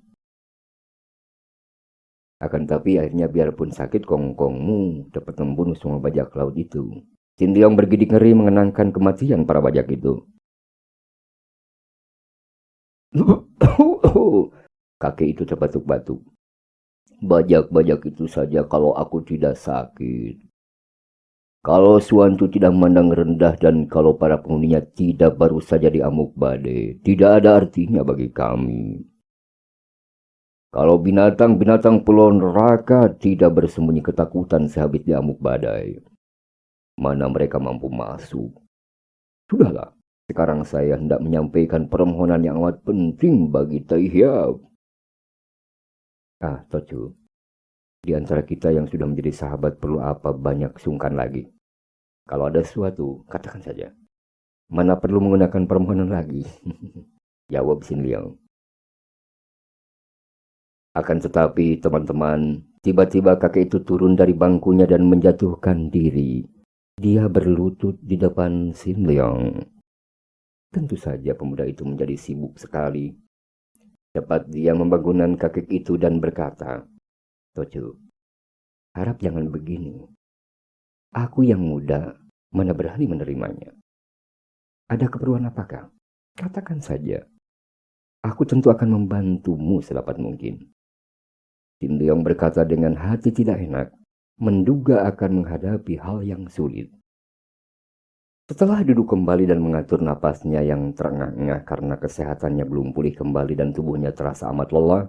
Akan tapi akhirnya biarpun sakit, Kongkongmu dapat membunuh semua bajak laut itu. Jin Liong bergidik ngeri mengenangkan kematian para bajak itu. Kakek itu terbatuk-batuk. Bajak-bajak itu saja kalau aku tidak sakit. Kalau Suantu tidak memandang rendah dan kalau para penghuninya tidak baru saja diamuk badai, tidak ada artinya bagi kami. Kalau binatang-binatang pulau neraka tidak bersembunyi ketakutan sehabis diamuk badai, mana mereka mampu masuk? Sudahlah, sekarang saya hendak menyampaikan permohonan yang amat penting bagi Tai Hiap. Tocu, di antara kita yang sudah menjadi sahabat perlu apa banyak sungkan lagi? Kalau ada sesuatu, katakan saja. Mana perlu menggunakan permohonan lagi? Jawab Sin Liang. Akan tetapi, teman-teman, tiba-tiba kakek itu turun dari bangkunya dan menjatuhkan diri. Dia berlutut di depan Sin Liang. Tentu saja pemuda itu menjadi sibuk sekali. Cepat dia membangunkan kakek itu dan berkata, Tocu, harap jangan begini. Aku yang muda, mana berani menerimanya. Ada keperluan apakah? Katakan saja. Aku tentu akan membantumu sedapat mungkin. Sin Liang berkata dengan hati tidak enak, menduga akan menghadapi hal yang sulit. Setelah duduk kembali dan mengatur napasnya yang terengah-engah karena kesehatannya belum pulih kembali dan tubuhnya terasa amat lelah,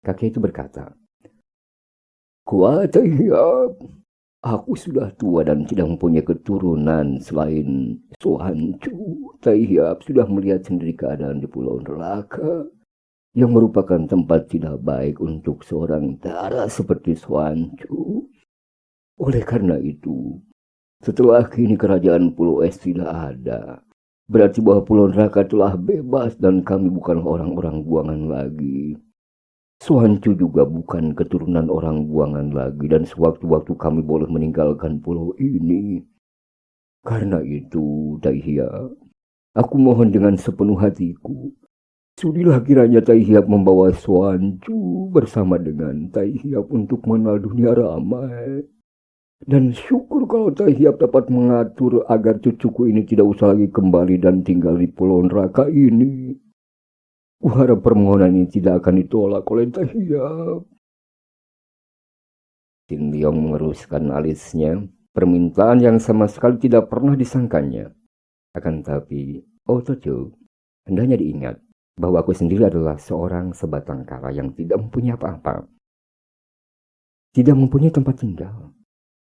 kakek itu berkata, Tai Hiap, aku sudah tua dan tidak mempunyai keturunan selain Suancu. Tai Hiap sudah melihat sendiri keadaan di Pulau Neraka, yang merupakan tempat tidak baik untuk seorang darah seperti Suancu. Oleh karena itu, setelah kini kerajaan Pulau Es tidak ada, berarti bahwa Pulau Neraka telah bebas dan kami bukan orang-orang buangan lagi. Suancu juga bukan keturunan orang buangan lagi dan sewaktu-waktu kami boleh meninggalkan pulau ini. Karena itu, Tai Hiap, aku mohon dengan sepenuh hatiku, sudilah kiranya Tai Hiap membawa Suancu bersama dengan Tai Hiap untuk mengenal dunia ramai. Dan syukur kalau Tai Hiap dapat mengatur agar cucuku ini tidak usah lagi kembali dan tinggal di Pulau Neraka ini. Kuharap permohonan ini tidak akan ditolak oleh Tai Hiap. Sin Liang mengeruskan alisnya, permintaan yang sama sekali tidak pernah disangkanya. Akan tapi, Tocu, hendaknya diingat bahwa aku sendiri adalah seorang sebatang kara yang tidak mempunyai apa-apa. Tidak mempunyai tempat tinggal.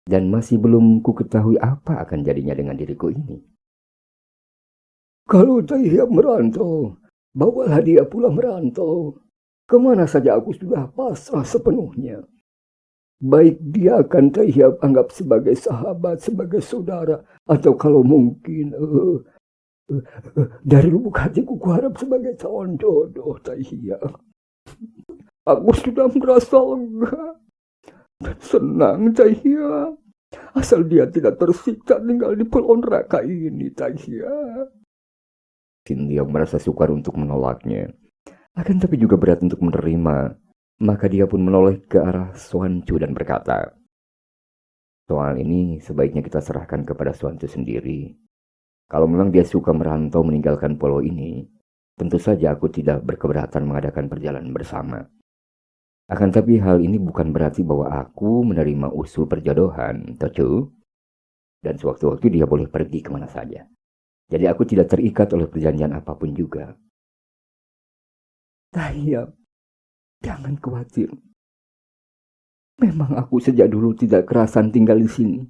Dan masih belum ku ketahui apa akan jadinya dengan diriku ini. Kalau Tai Hiap merantau, bawalah dia pula merantau. Kemana saja aku sudah pasrah sepenuhnya. Baik dia akan Tai Hiap anggap sebagai sahabat, sebagai saudara, atau kalau mungkin dari lubuk hatiku kuharap sebagai calon jodoh Tai Hiap. Aku sudah merasa lega dan senang Tai Hiap. Asal dia tidak tersiksa tinggal di Pulau Neraka ini Tai Hiap. Sin Liang merasa sukar untuk menolaknya. Akan tapi juga berat untuk menerima. Maka dia pun menoleh ke arah Suancu dan berkata, soal ini sebaiknya kita serahkan kepada Suancu sendiri. Kalau memang dia suka merantau meninggalkan pulau ini, tentu saja aku tidak berkeberatan mengadakan perjalanan bersama. Akan tapi hal ini bukan berarti bahwa aku menerima usul perjodohan, Tocu. Dan sewaktu-waktu dia boleh pergi kemana saja. Jadi aku tidak terikat oleh perjanjian apapun juga. Tai Hiap, jangan khawatir. Memang aku sejak dulu tidak kerasan tinggal di sini.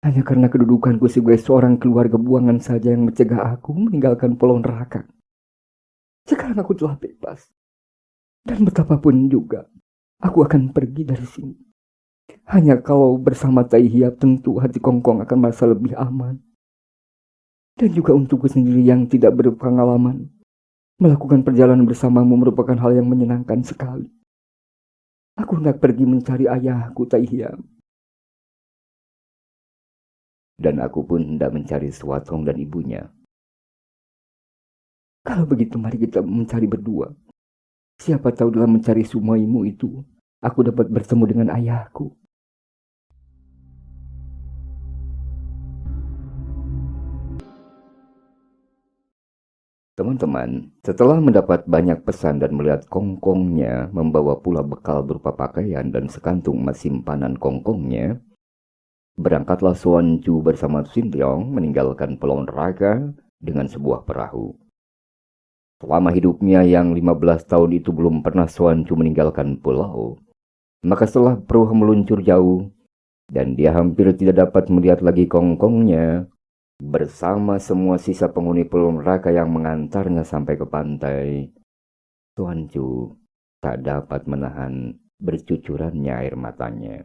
Hanya karena kedudukanku sebagai seorang keluarga buangan saja yang mencegah aku meninggalkan Pulau Neraka. Sekarang aku telah bebas. Dan betapapun juga, aku akan pergi dari sini. Hanya kalau bersama Tai Hiap tentu hati Kongkong akan merasa lebih aman. Dan juga untukku sendiri yang tidak berpengalaman, melakukan perjalanan bersamamu merupakan hal yang menyenangkan sekali. Aku hendak pergi mencari ayahku Tai Hiap. Dan aku pun hendak mencari Suatong dan ibunya. Kalau begitu mari kita mencari berdua. Siapa tahu dalam mencari sumaimu itu, aku dapat bertemu dengan ayahku. Teman-teman, setelah mendapat banyak pesan dan melihat Kongkongnya membawa pula bekal berupa pakaian dan sekantung emas simpanan Kongkongnya, berangkatlah Xuan Chu bersama Xin Leong meninggalkan Pulau Neraka dengan sebuah perahu. Selama hidupnya yang 15 tahun itu belum pernah Xuan Chu meninggalkan pulau. Maka setelah perahu meluncur jauh, dan dia hampir tidak dapat melihat lagi kongkongnya, bersama semua sisa penghuni Pulau Neraka yang mengantarnya sampai ke pantai, Xuan Chu tak dapat menahan bercucurannya air matanya.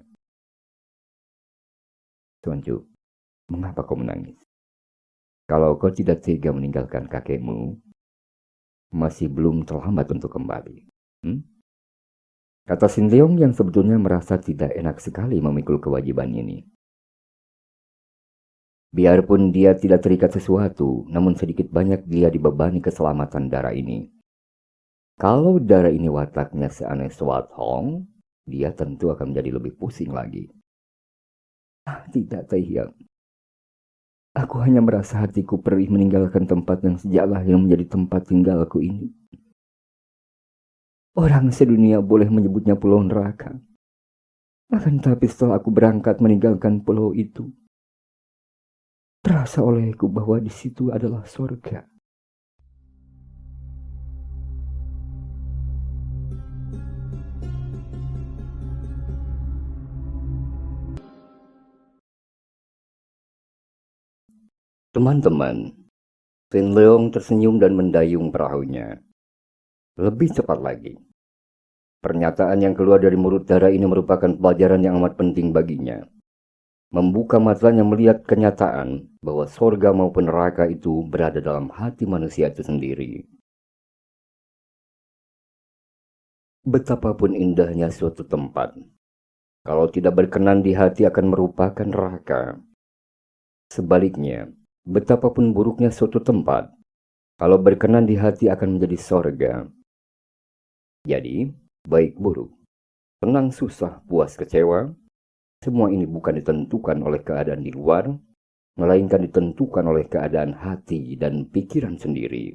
Xuan Chu, mengapa kau menangis? Kalau kau tidak tega meninggalkan kakekmu, masih belum terlambat untuk kembali. Kata Xin Leong yang sebetulnya merasa tidak enak sekali memikul kewajiban ini. Biarpun dia tidak terikat sesuatu, namun sedikit banyak dia dibebani keselamatan darah ini. Kalau darah ini wataknya seaneh Swat Hong, dia tentu akan menjadi lebih pusing lagi. Tidak, Tai Hiang. Aku hanya merasa hatiku perih meninggalkan tempat yang sejak lahir menjadi tempat tinggalku ini. Orang sedunia boleh menyebutnya Pulau Neraka. Akan tapi setelah aku berangkat meninggalkan pulau itu, terasa olehku bahwa di situ adalah surga. Teman-teman, Xin Leong tersenyum dan mendayung perahunya. Lebih cepat lagi. Pernyataan yang keluar dari mulut darah ini merupakan pelajaran yang amat penting baginya. Membuka matanya melihat kenyataan bahwa surga maupun neraka itu berada dalam hati manusia itu sendiri. Betapapun indahnya suatu tempat, kalau tidak berkenan di hati akan merupakan neraka. Sebaliknya, betapapun buruknya suatu tempat, kalau berkenan di hati akan menjadi sorga. Jadi, baik buruk, senang susah, puas kecewa, semua ini bukan ditentukan oleh keadaan di luar, melainkan ditentukan oleh keadaan hati dan pikiran sendiri.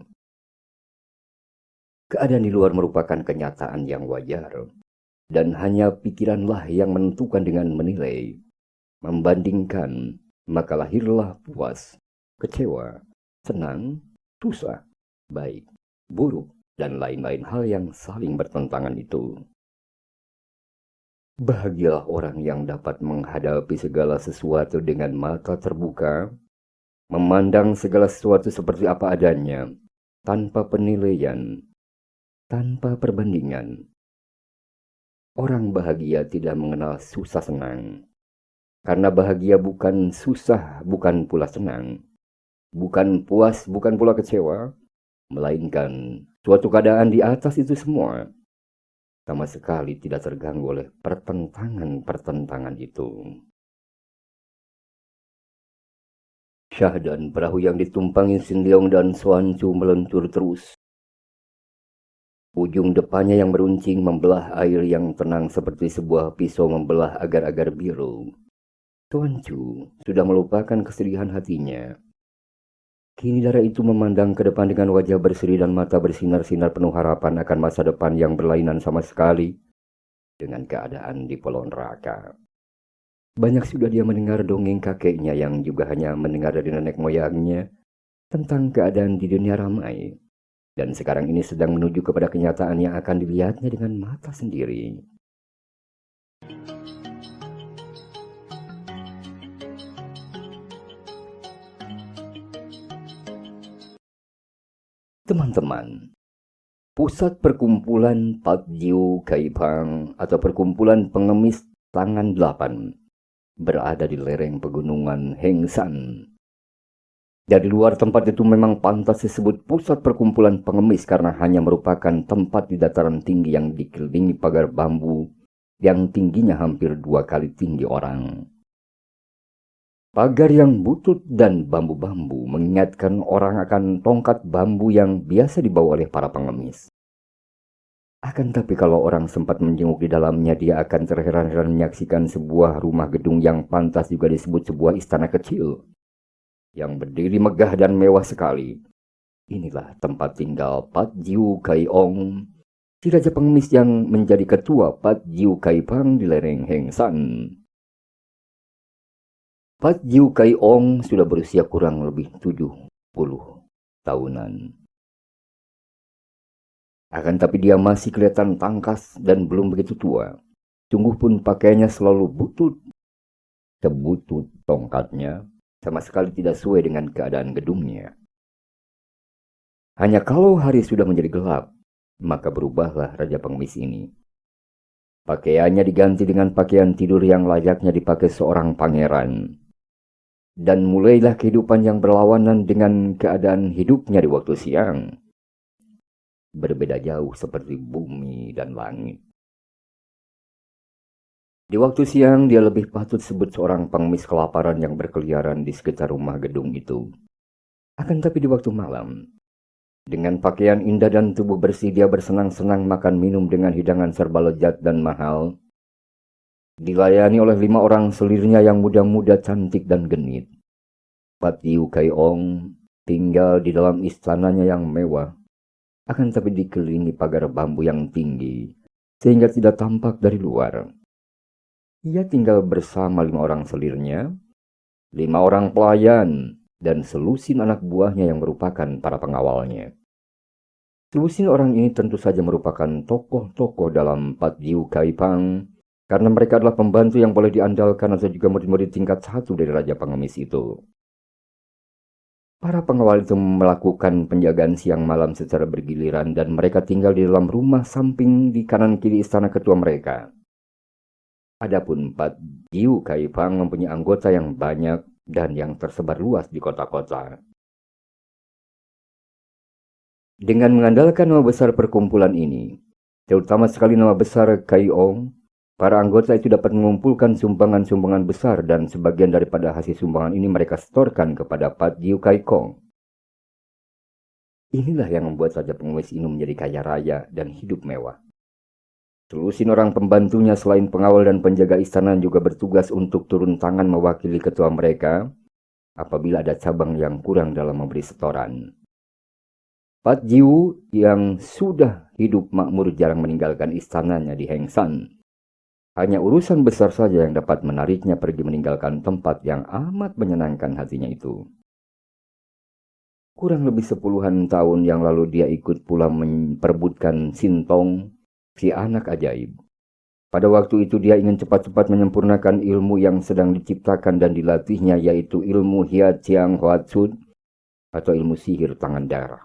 Keadaan di luar merupakan kenyataan yang wajar, dan hanya pikiranlah yang menentukan dengan menilai, membandingkan, maka lahirlah puas, kecewa, senang, susah, baik, buruk, dan lain-lain hal yang saling bertentangan itu. Bahagialah orang yang dapat menghadapi segala sesuatu dengan mata terbuka, memandang segala sesuatu seperti apa adanya, tanpa penilaian, tanpa perbandingan. Orang bahagia tidak mengenal susah senang. Karena bahagia bukan susah, bukan pula senang. Bukan puas, bukan pula kecewa. Melainkan suatu keadaan di atas itu semua. Sama sekali tidak terganggu oleh pertentangan-pertentangan itu. Syah dan perahu yang ditumpangi Xin Leong dan Xuan Chu meluncur terus. Ujung depannya yang meruncing membelah air yang tenang seperti sebuah pisau membelah agar-agar biru. Xuan Chu sudah melupakan kesedihan hatinya. Kini darah itu memandang ke depan dengan wajah berseri dan mata bersinar-sinar penuh harapan akan masa depan yang berlainan sama sekali dengan keadaan di Pulau Neraka. Banyak sudah dia mendengar dongeng kakeknya yang juga hanya mendengar dari nenek moyangnya tentang keadaan di dunia ramai. Dan sekarang ini sedang menuju kepada kenyataan yang akan dilihatnya dengan mata sendiri. Teman-teman, pusat perkumpulan Pat Jiu Kaipang atau perkumpulan pengemis tangan 8 berada di lereng pegunungan Heng San. Dari luar tempat itu memang pantas disebut pusat perkumpulan pengemis karena hanya merupakan tempat di dataran tinggi yang dikelilingi pagar bambu yang tingginya hampir 2 kali tinggi orang. Pagar yang butut dan bambu-bambu mengingatkan orang akan tongkat bambu yang biasa dibawa oleh para pengemis. Akan tapi kalau orang sempat menjenguk di dalamnya, dia akan terheran-heran menyaksikan sebuah rumah gedung yang pantas juga disebut sebuah istana kecil, yang berdiri megah dan mewah sekali. Inilah tempat tinggal Pat Jiu Kai Ong, si raja pengemis yang menjadi ketua Pat Jiu Kai Pang di lereng Heng San. Pat Jiu Kai Ong sudah berusia kurang lebih 70 tahunan. Akan tapi dia masih kelihatan tangkas dan belum begitu tua. Sungguh pun pakaiannya selalu butut. Sebutut tongkatnya sama sekali tidak sesuai dengan keadaan gedungnya. Hanya kalau hari sudah menjadi gelap, maka berubahlah Raja Pengemis ini. Pakaiannya diganti dengan pakaian tidur yang layaknya dipakai seorang pangeran. Dan mulailah kehidupan yang berlawanan dengan keadaan hidupnya di waktu siang. Berbeda jauh seperti bumi dan langit. Di waktu siang, dia lebih patut disebut seorang pengemis kelaparan yang berkeliaran di sekitar rumah gedung itu. Akan tapi di waktu malam, dengan pakaian indah dan tubuh bersih, dia bersenang-senang makan minum dengan hidangan serba lezat dan mahal. Dilayani oleh 5 orang selirnya yang muda-muda, cantik dan genit. Pat Jiu Kai Ong tinggal di dalam istananya yang mewah, akan tapi dikelilingi pagar bambu yang tinggi, sehingga tidak tampak dari luar. Ia tinggal bersama 5 orang selirnya, 5 orang pelayan, dan selusin anak buahnya yang merupakan para pengawalnya. Selusin orang ini tentu saja merupakan tokoh-tokoh dalam Pat Jiu Kai Pang, karena mereka adalah pembantu yang boleh diandalkan atau juga murid-murid tingkat 1 dari Raja Pengemis itu. Para pengawal itu melakukan penjagaan siang malam secara bergiliran dan mereka tinggal di dalam rumah samping di kanan kiri istana ketua mereka. Adapun Pat Jiu Kai Pang mempunyai anggota yang banyak dan yang tersebar luas di kota-kota. Dengan mengandalkan nama besar perkumpulan ini, terutama sekali nama besar Kai Ong, para anggota itu dapat mengumpulkan sumbangan-sumbangan besar dan sebagian daripada hasil sumbangan ini mereka setorkan kepada Pat Jiu Kai Kong. Inilah yang membuat Raja Pengemis ini menjadi kaya raya dan hidup mewah. Selusin orang pembantunya selain pengawal dan penjaga istana juga bertugas untuk turun tangan mewakili ketua mereka apabila ada cabang yang kurang dalam memberi setoran. Pat Jiu yang sudah hidup makmur jarang meninggalkan istananya di Hengsan. Hanya urusan besar saja yang dapat menariknya pergi meninggalkan tempat yang amat menyenangkan hatinya itu. Kurang lebih 10-an tahun yang lalu dia ikut pula memperebutkan Sintong, si anak ajaib. Pada waktu itu dia ingin cepat-cepat menyempurnakan ilmu yang sedang diciptakan dan dilatihnya, yaitu ilmu Hia Chiang Hoat Sud atau ilmu sihir tangan darah.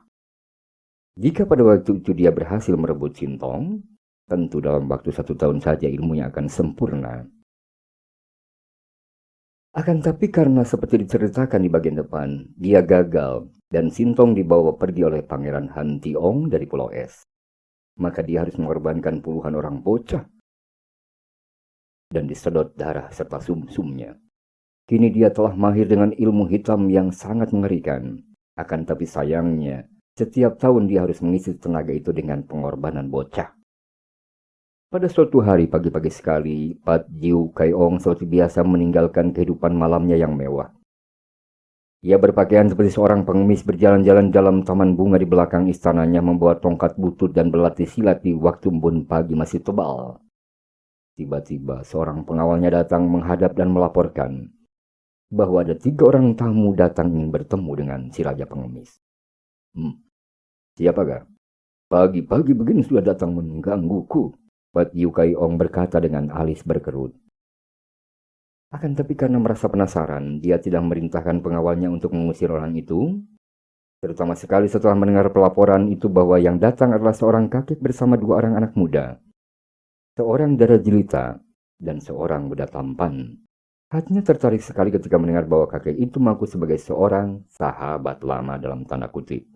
Jika pada waktu itu dia berhasil merebut Sintong, tentu dalam waktu 1 tahun saja ilmunya akan sempurna. Akan tapi karena seperti diceritakan di bagian depan, dia gagal dan Sintong dibawa pergi oleh Pangeran Han Tiong dari Pulau Es. Maka dia harus mengorbankan puluhan orang bocah dan disedot darah serta sumsumnya. Kini dia telah mahir dengan ilmu hitam yang sangat mengerikan. Akan tapi sayangnya, setiap tahun dia harus mengisi tenaga itu dengan pengorbanan bocah. Pada suatu hari pagi-pagi sekali, Pat Jiu Kai Ong seperti biasa meninggalkan kehidupan malamnya yang mewah. Ia berpakaian seperti seorang pengemis berjalan-jalan dalam taman bunga di belakang istananya, membawa tongkat butut dan berlatih silat di waktu embun pagi masih tebal. Tiba-tiba seorang pengawalnya datang menghadap dan melaporkan bahwa ada 3 orang tamu datang ingin bertemu dengan si Raja Pengemis. Siapakah? Pagi-pagi begini sudah datang menggangguku, Pat Jiu Kai Ong berkata dengan alis berkerut. Akan tapi karena merasa penasaran, dia tidak memerintahkan pengawalnya untuk mengusir orang itu, terutama sekali setelah mendengar pelaporan itu bahwa yang datang adalah seorang kakek bersama 2 orang anak muda, seorang darah jelita dan seorang muda tampan. Hatinya tertarik sekali ketika mendengar bahwa kakek itu mengaku sebagai seorang sahabat lama dalam tanda kutip.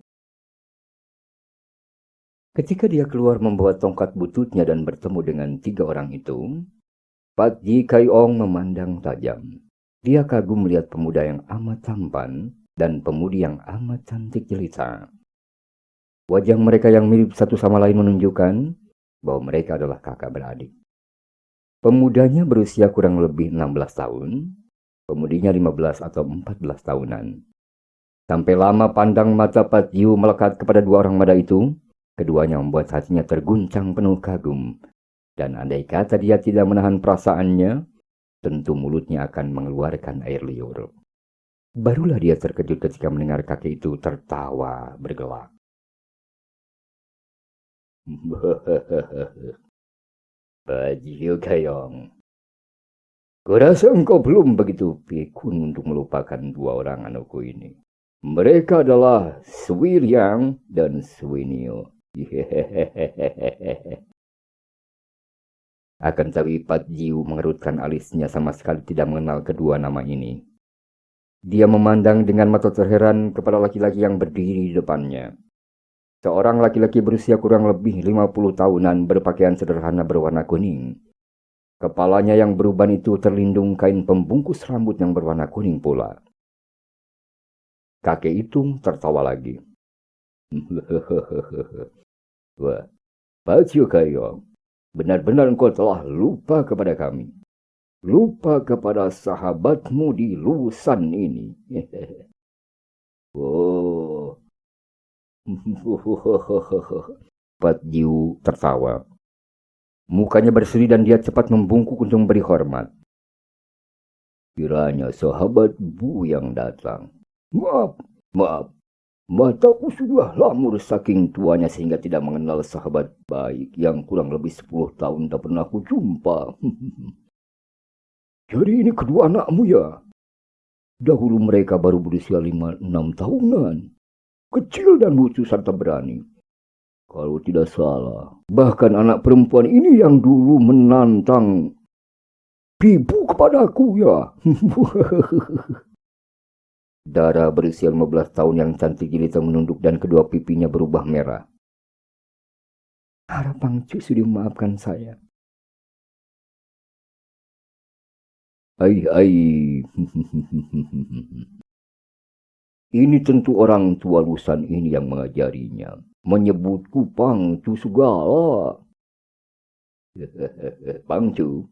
Ketika dia keluar membawa tongkat bututnya dan bertemu dengan 3 orang itu, Pat Jiu Kai Ong memandang tajam. Dia kagum melihat pemuda yang amat tampan dan pemudi yang amat cantik jelita. Wajah mereka yang mirip satu sama lain menunjukkan bahwa mereka adalah kakak beradik. Pemudanya berusia kurang lebih 16 tahun, pemudinya 15 atau 14 tahunan. Sampai lama pandang mata Pat Jiu melekat kepada 2 orang muda itu, keduanya membuat hatinya terguncang penuh kagum. Dan andai kata dia tidak menahan perasaannya, tentu mulutnya akan mengeluarkan air liur. Barulah dia terkejut ketika mendengar kakek itu tertawa bergelak. Bajil Gayong, kurasa engkau belum begitu pikun untuk melupakan dua orang anakku ini. Mereka adalah Sui Liang dan Sui Nio. Akan tapi Pat Jiu mengerutkan alisnya, sama sekali tidak mengenal kedua nama ini. Dia memandang dengan mata terheran kepada laki-laki yang berdiri di depannya. Seorang laki-laki berusia kurang lebih 50 tahunan berpakaian sederhana berwarna kuning. Kepalanya yang beruban itu terlindung kain pembungkus rambut yang berwarna kuning pula. Kakek itu tertawa lagi. Wah, Baju Gayong, benar-benar engkau telah lupa kepada kami. Lupa kepada sahabatmu di Lusan ini. Oh. Pat Jiu tertawa. Mukanya berseri dan dia cepat membungkuk untuk memberi hormat. Kiranya sahabat Bu yang datang. Maaf. Mataku sudah lamur saking tuanya sehingga tidak mengenal sahabat baik yang kurang lebih 10 tahun tak pernah aku jumpa. Jadi ini kedua anakmu ya? Dahulu mereka baru berusia 5-6 tahunan. Kecil dan lucu serta berani. Kalau tidak salah, bahkan anak perempuan ini yang dulu menantang Bibu kepadaku ya. Dara berusia 15 tahun yang cantik jelita menunduk dan kedua pipinya berubah merah. Harap Pangcu sudah memaafkan saya. Ai. Ini tentu orang tua Lusan ini yang mengajarinya. Menyebutku Pangcu segala. Pangcu,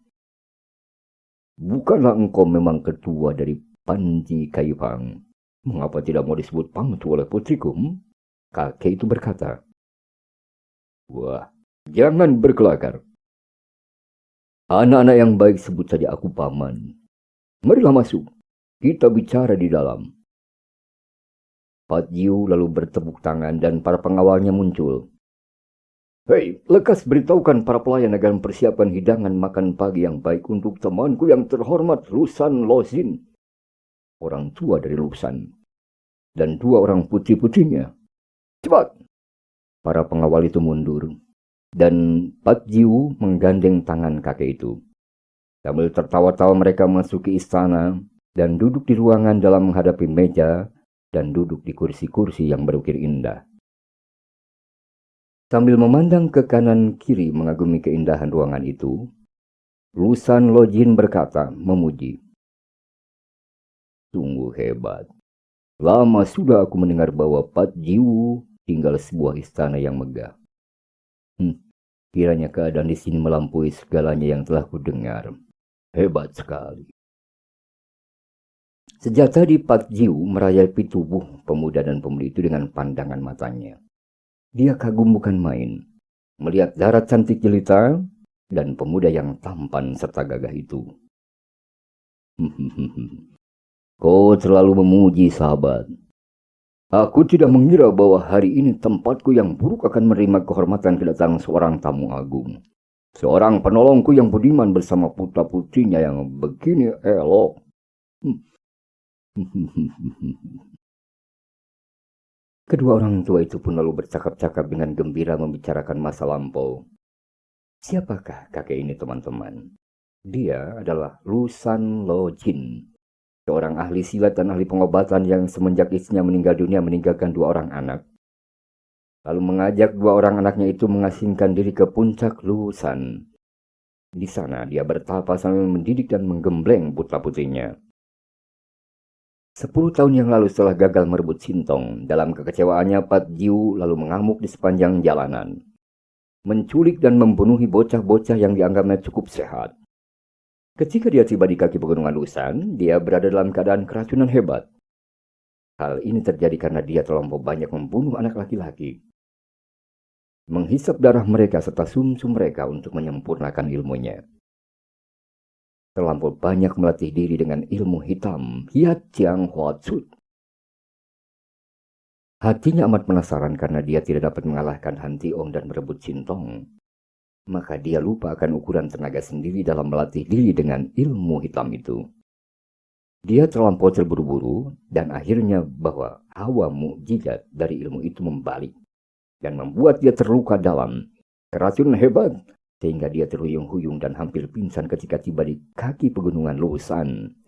bukanlah engkau memang ketua dari Panji Kaipang? Mengapa tidak mau disebut Pangcu oleh putriku? Kakek itu berkata. Wah, jangan berkelakar. Anak-anak yang baik sebut saja aku paman. Marilah masuk, kita bicara di dalam. Pat Jiu lalu bertepuk tangan dan para pengawalnya muncul. Hei, lekas beritahukan para pelayan agar mempersiapkan hidangan makan pagi yang baik untuk temanku yang terhormat Lusan Lozin, orang tua dari Lusan, dan 2 orang putri-putrinya. Cepat! Para pengawal itu mundur, dan Pat Jiu menggandeng tangan kakek itu. Sambil tertawa-tawa mereka memasuki istana dan duduk di ruangan dalam menghadapi meja dan duduk di kursi-kursi yang berukir indah. Sambil memandang ke kanan kiri mengagumi keindahan ruangan itu, Lusan Lojin berkata, memuji. Sungguh hebat. Lama sudah aku mendengar bahwa Pat Jiu tinggal sebuah istana yang megah. Kiranya keadaan di sini melampaui segalanya yang telah kudengar. Hebat sekali. Sejak tadi Pat Jiu merayapi tubuh pemuda dan pemudi itu dengan pandangan matanya. Dia kagum bukan main, melihat darat cantik jelita dan pemuda yang tampan serta gagah itu. Kau terlalu memuji sahabat. Aku tidak mengira bahwa hari ini tempatku yang buruk akan menerima kehormatan kedatangan seorang tamu agung. Seorang penolongku yang budiman bersama putra-putrinya yang begini elok. Kedua orang tua itu pun lalu bercakap-cakap dengan gembira membicarakan masa lampau. Siapakah kakek ini, teman-teman? Dia adalah Lusan Lojin, seorang ahli silat dan ahli pengobatan yang semenjak istrinya meninggal dunia meninggalkan 2 orang anak. Lalu mengajak 2 orang anaknya itu mengasingkan diri ke puncak Lusan. Di sana dia bertapa sambil mendidik dan menggembleng putra-putrinya. 10 tahun yang lalu setelah gagal merebut Sintong, dalam kekecewaannya Pat Jiu lalu mengamuk di sepanjang jalanan. Menculik dan membunuhi bocah-bocah yang dianggapnya cukup sehat. Ketika dia tiba di kaki pegunungan Lusan, dia berada dalam keadaan keracunan hebat. Hal ini terjadi karena dia terlampau banyak membunuh anak laki-laki. Menghisap darah mereka serta sumsum mereka untuk menyempurnakan ilmunya. terlampau banyak melatih diri dengan ilmu hitam, Hiat Chiang Hua Tzu. Hatinya amat penasaran karena dia tidak dapat mengalahkan Han Tiong dan berebut Sintong. Maka dia lupa akan ukuran tenaga sendiri dalam melatih diri dengan ilmu hitam itu. Dia terlampau terburu-buru dan akhirnya bahwa hawa mukjizat dari ilmu itu membalik dan membuat dia terluka dalam, keracunan hebat, sehingga dia terhuyung-huyung dan hampir pingsan ketika tiba di kaki pegunungan Lusan.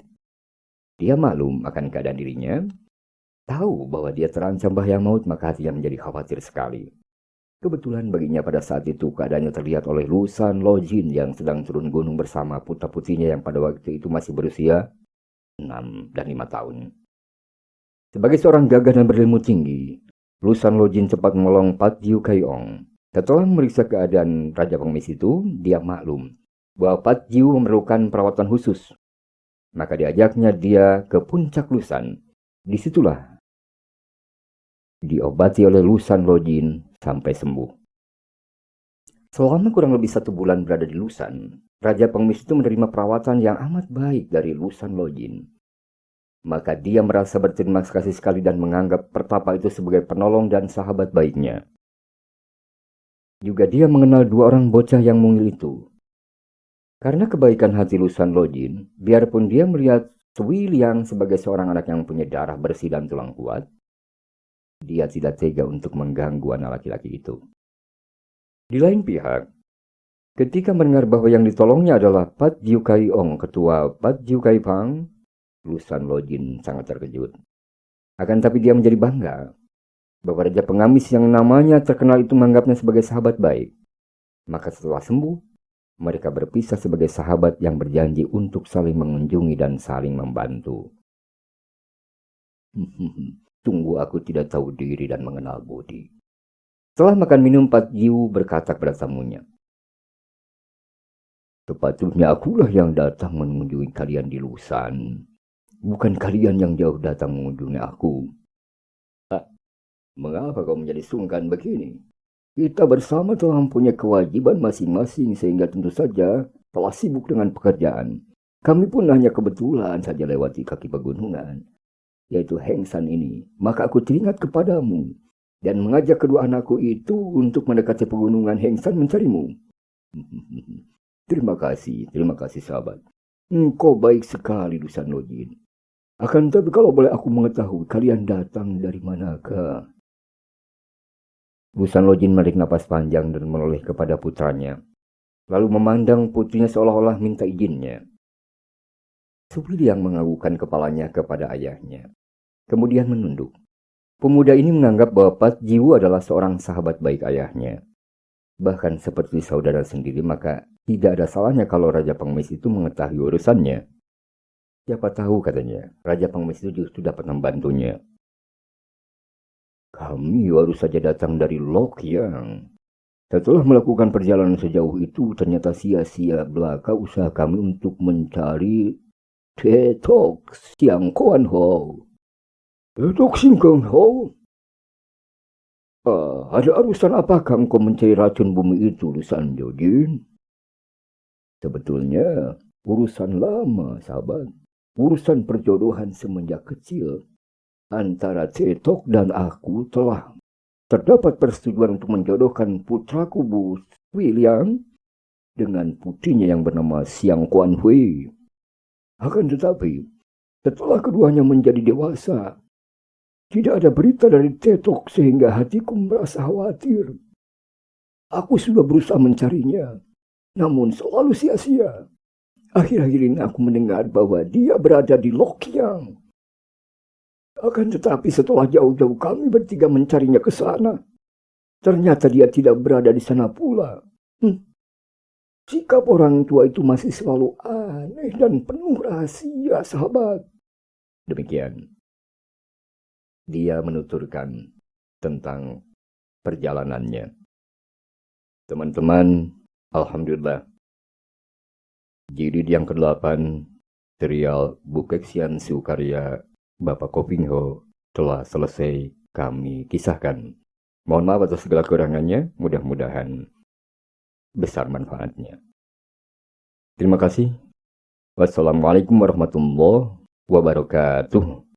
Dia maklum akan keadaan dirinya, tahu bahwa dia terancam bahaya maut, maka hatinya menjadi khawatir sekali. Kebetulan baginya pada saat itu keadaannya terlihat oleh Lusan Lojin yang sedang turun gunung bersama putra-putrinya yang pada waktu itu masih berusia 6 dan 5 tahun. Sebagai seorang gagah dan berilmu tinggi, Lusan Lojin cepat menolong Pat Jiu Kaiong. Setelah memeriksa keadaan Raja Pengemis itu, dia maklum bahwa Pat Jiu memerlukan perawatan khusus. Maka diajaknya dia ke puncak Lusan. Disitulah diobati oleh Lusan Lojin sampai sembuh. Selama kurang lebih 1 bulan berada di Lusan, Raja Pengemis itu menerima perawatan yang amat baik dari Lusan Lojin. Maka dia merasa berterima kasih sekali dan menganggap pertapa itu sebagai penolong dan sahabat baiknya. Juga dia mengenal 2 orang bocah yang mungil itu. Karena kebaikan hati Lusan Lojin, biarpun dia melihat Sui Liang sebagai seorang anak yang punya darah bersih dan tulang kuat, dia tidak tega untuk mengganggu anak laki-laki itu. Di lain pihak, ketika mendengar bahwa yang ditolongnya adalah Pat Jiu Kaiong, ketua Pat Jiu Kai Pang, Lusan Lojin sangat terkejut. Akan tapi dia menjadi bangga bahwa Raja Pengamis yang namanya terkenal itu menganggapnya sebagai sahabat baik. Maka setelah sembuh, mereka berpisah sebagai sahabat yang berjanji untuk saling mengunjungi dan saling membantu. Tunggu, aku tidak tahu diri dan mengenal budi. Setelah makan minum, Pat Jiu berkata kepada tamunya, sepatutnya akulah yang datang mengunjungi kalian di Lusan. Bukan kalian yang jauh datang mengunjungi aku. Mengapa kau menjadi sungkan begini? Kita bersama telah mempunyai kewajiban masing-masing sehingga tentu saja telah sibuk dengan pekerjaan. Kami pun hanya kebetulan saja lewati kaki pegunungan, yaitu Heng San ini. Maka aku teringat kepadamu dan mengajak kedua anakku itu untuk mendekati pegunungan Heng San mencarimu. Terima kasih sahabat. Engkau baik sekali, Lusan Lojin. Akan tapi kalau boleh aku mengetahui kalian datang dari manakah? Lusan Lojin menarik napas panjang dan menoleh kepada putranya, lalu memandang putrinya seolah-olah minta izinnya. Sui Liang menganggukkan kepalanya kepada ayahnya, kemudian menunduk. Pemuda ini menganggap bahwa Pat Jiu adalah seorang sahabat baik ayahnya. Bahkan seperti saudara sendiri, maka tidak ada salahnya kalau Raja Pengemis itu mengetahui urusannya. Siapa tahu, katanya, Raja Pengemis itu justru dapat membantunya. Kami baru saja datang dari Lokyang. Setelah melakukan perjalanan sejauh itu, ternyata sia-sia belaka usaha kami untuk mencari Tetok Siang Kuan Ho. Tetok Siang Kuan Ho? Ada urusan apakah engkau mencari racun bumi itu, Lusan Lojin? Sebetulnya urusan lama, sahabat. Urusan perjodohan semenjak kecil. Antara Tetok dan aku telah terdapat persetujuan untuk menjodohkan putraku Bu Sui Liang dengan putrinya yang bernama Siang Kuan Hui. Akan tetapi, setelah keduanya menjadi dewasa, tidak ada berita dari Tetok sehingga hatiku merasa khawatir. Aku sudah berusaha mencarinya, namun selalu sia-sia. Akhir-akhir ini aku mendengar bahwa dia berada di Lokyang. Akan tetapi setelah jauh-jauh kami bertiga mencarinya ke sana, ternyata dia tidak berada di sana pula. Sikap orang tua itu masih selalu aneh dan penuh rahasia, sahabat. Demikian. Dia menuturkan tentang perjalanannya. Teman-teman, alhamdulillah. Jilid yang ke-8 serial Bukexian karya Bapak Kopingho telah selesai kami kisahkan. Mohon maaf atas segala kekurangannya, mudah-mudahan besar manfaatnya. Terima kasih. Wassalamualaikum warahmatullahi wabarakatuh.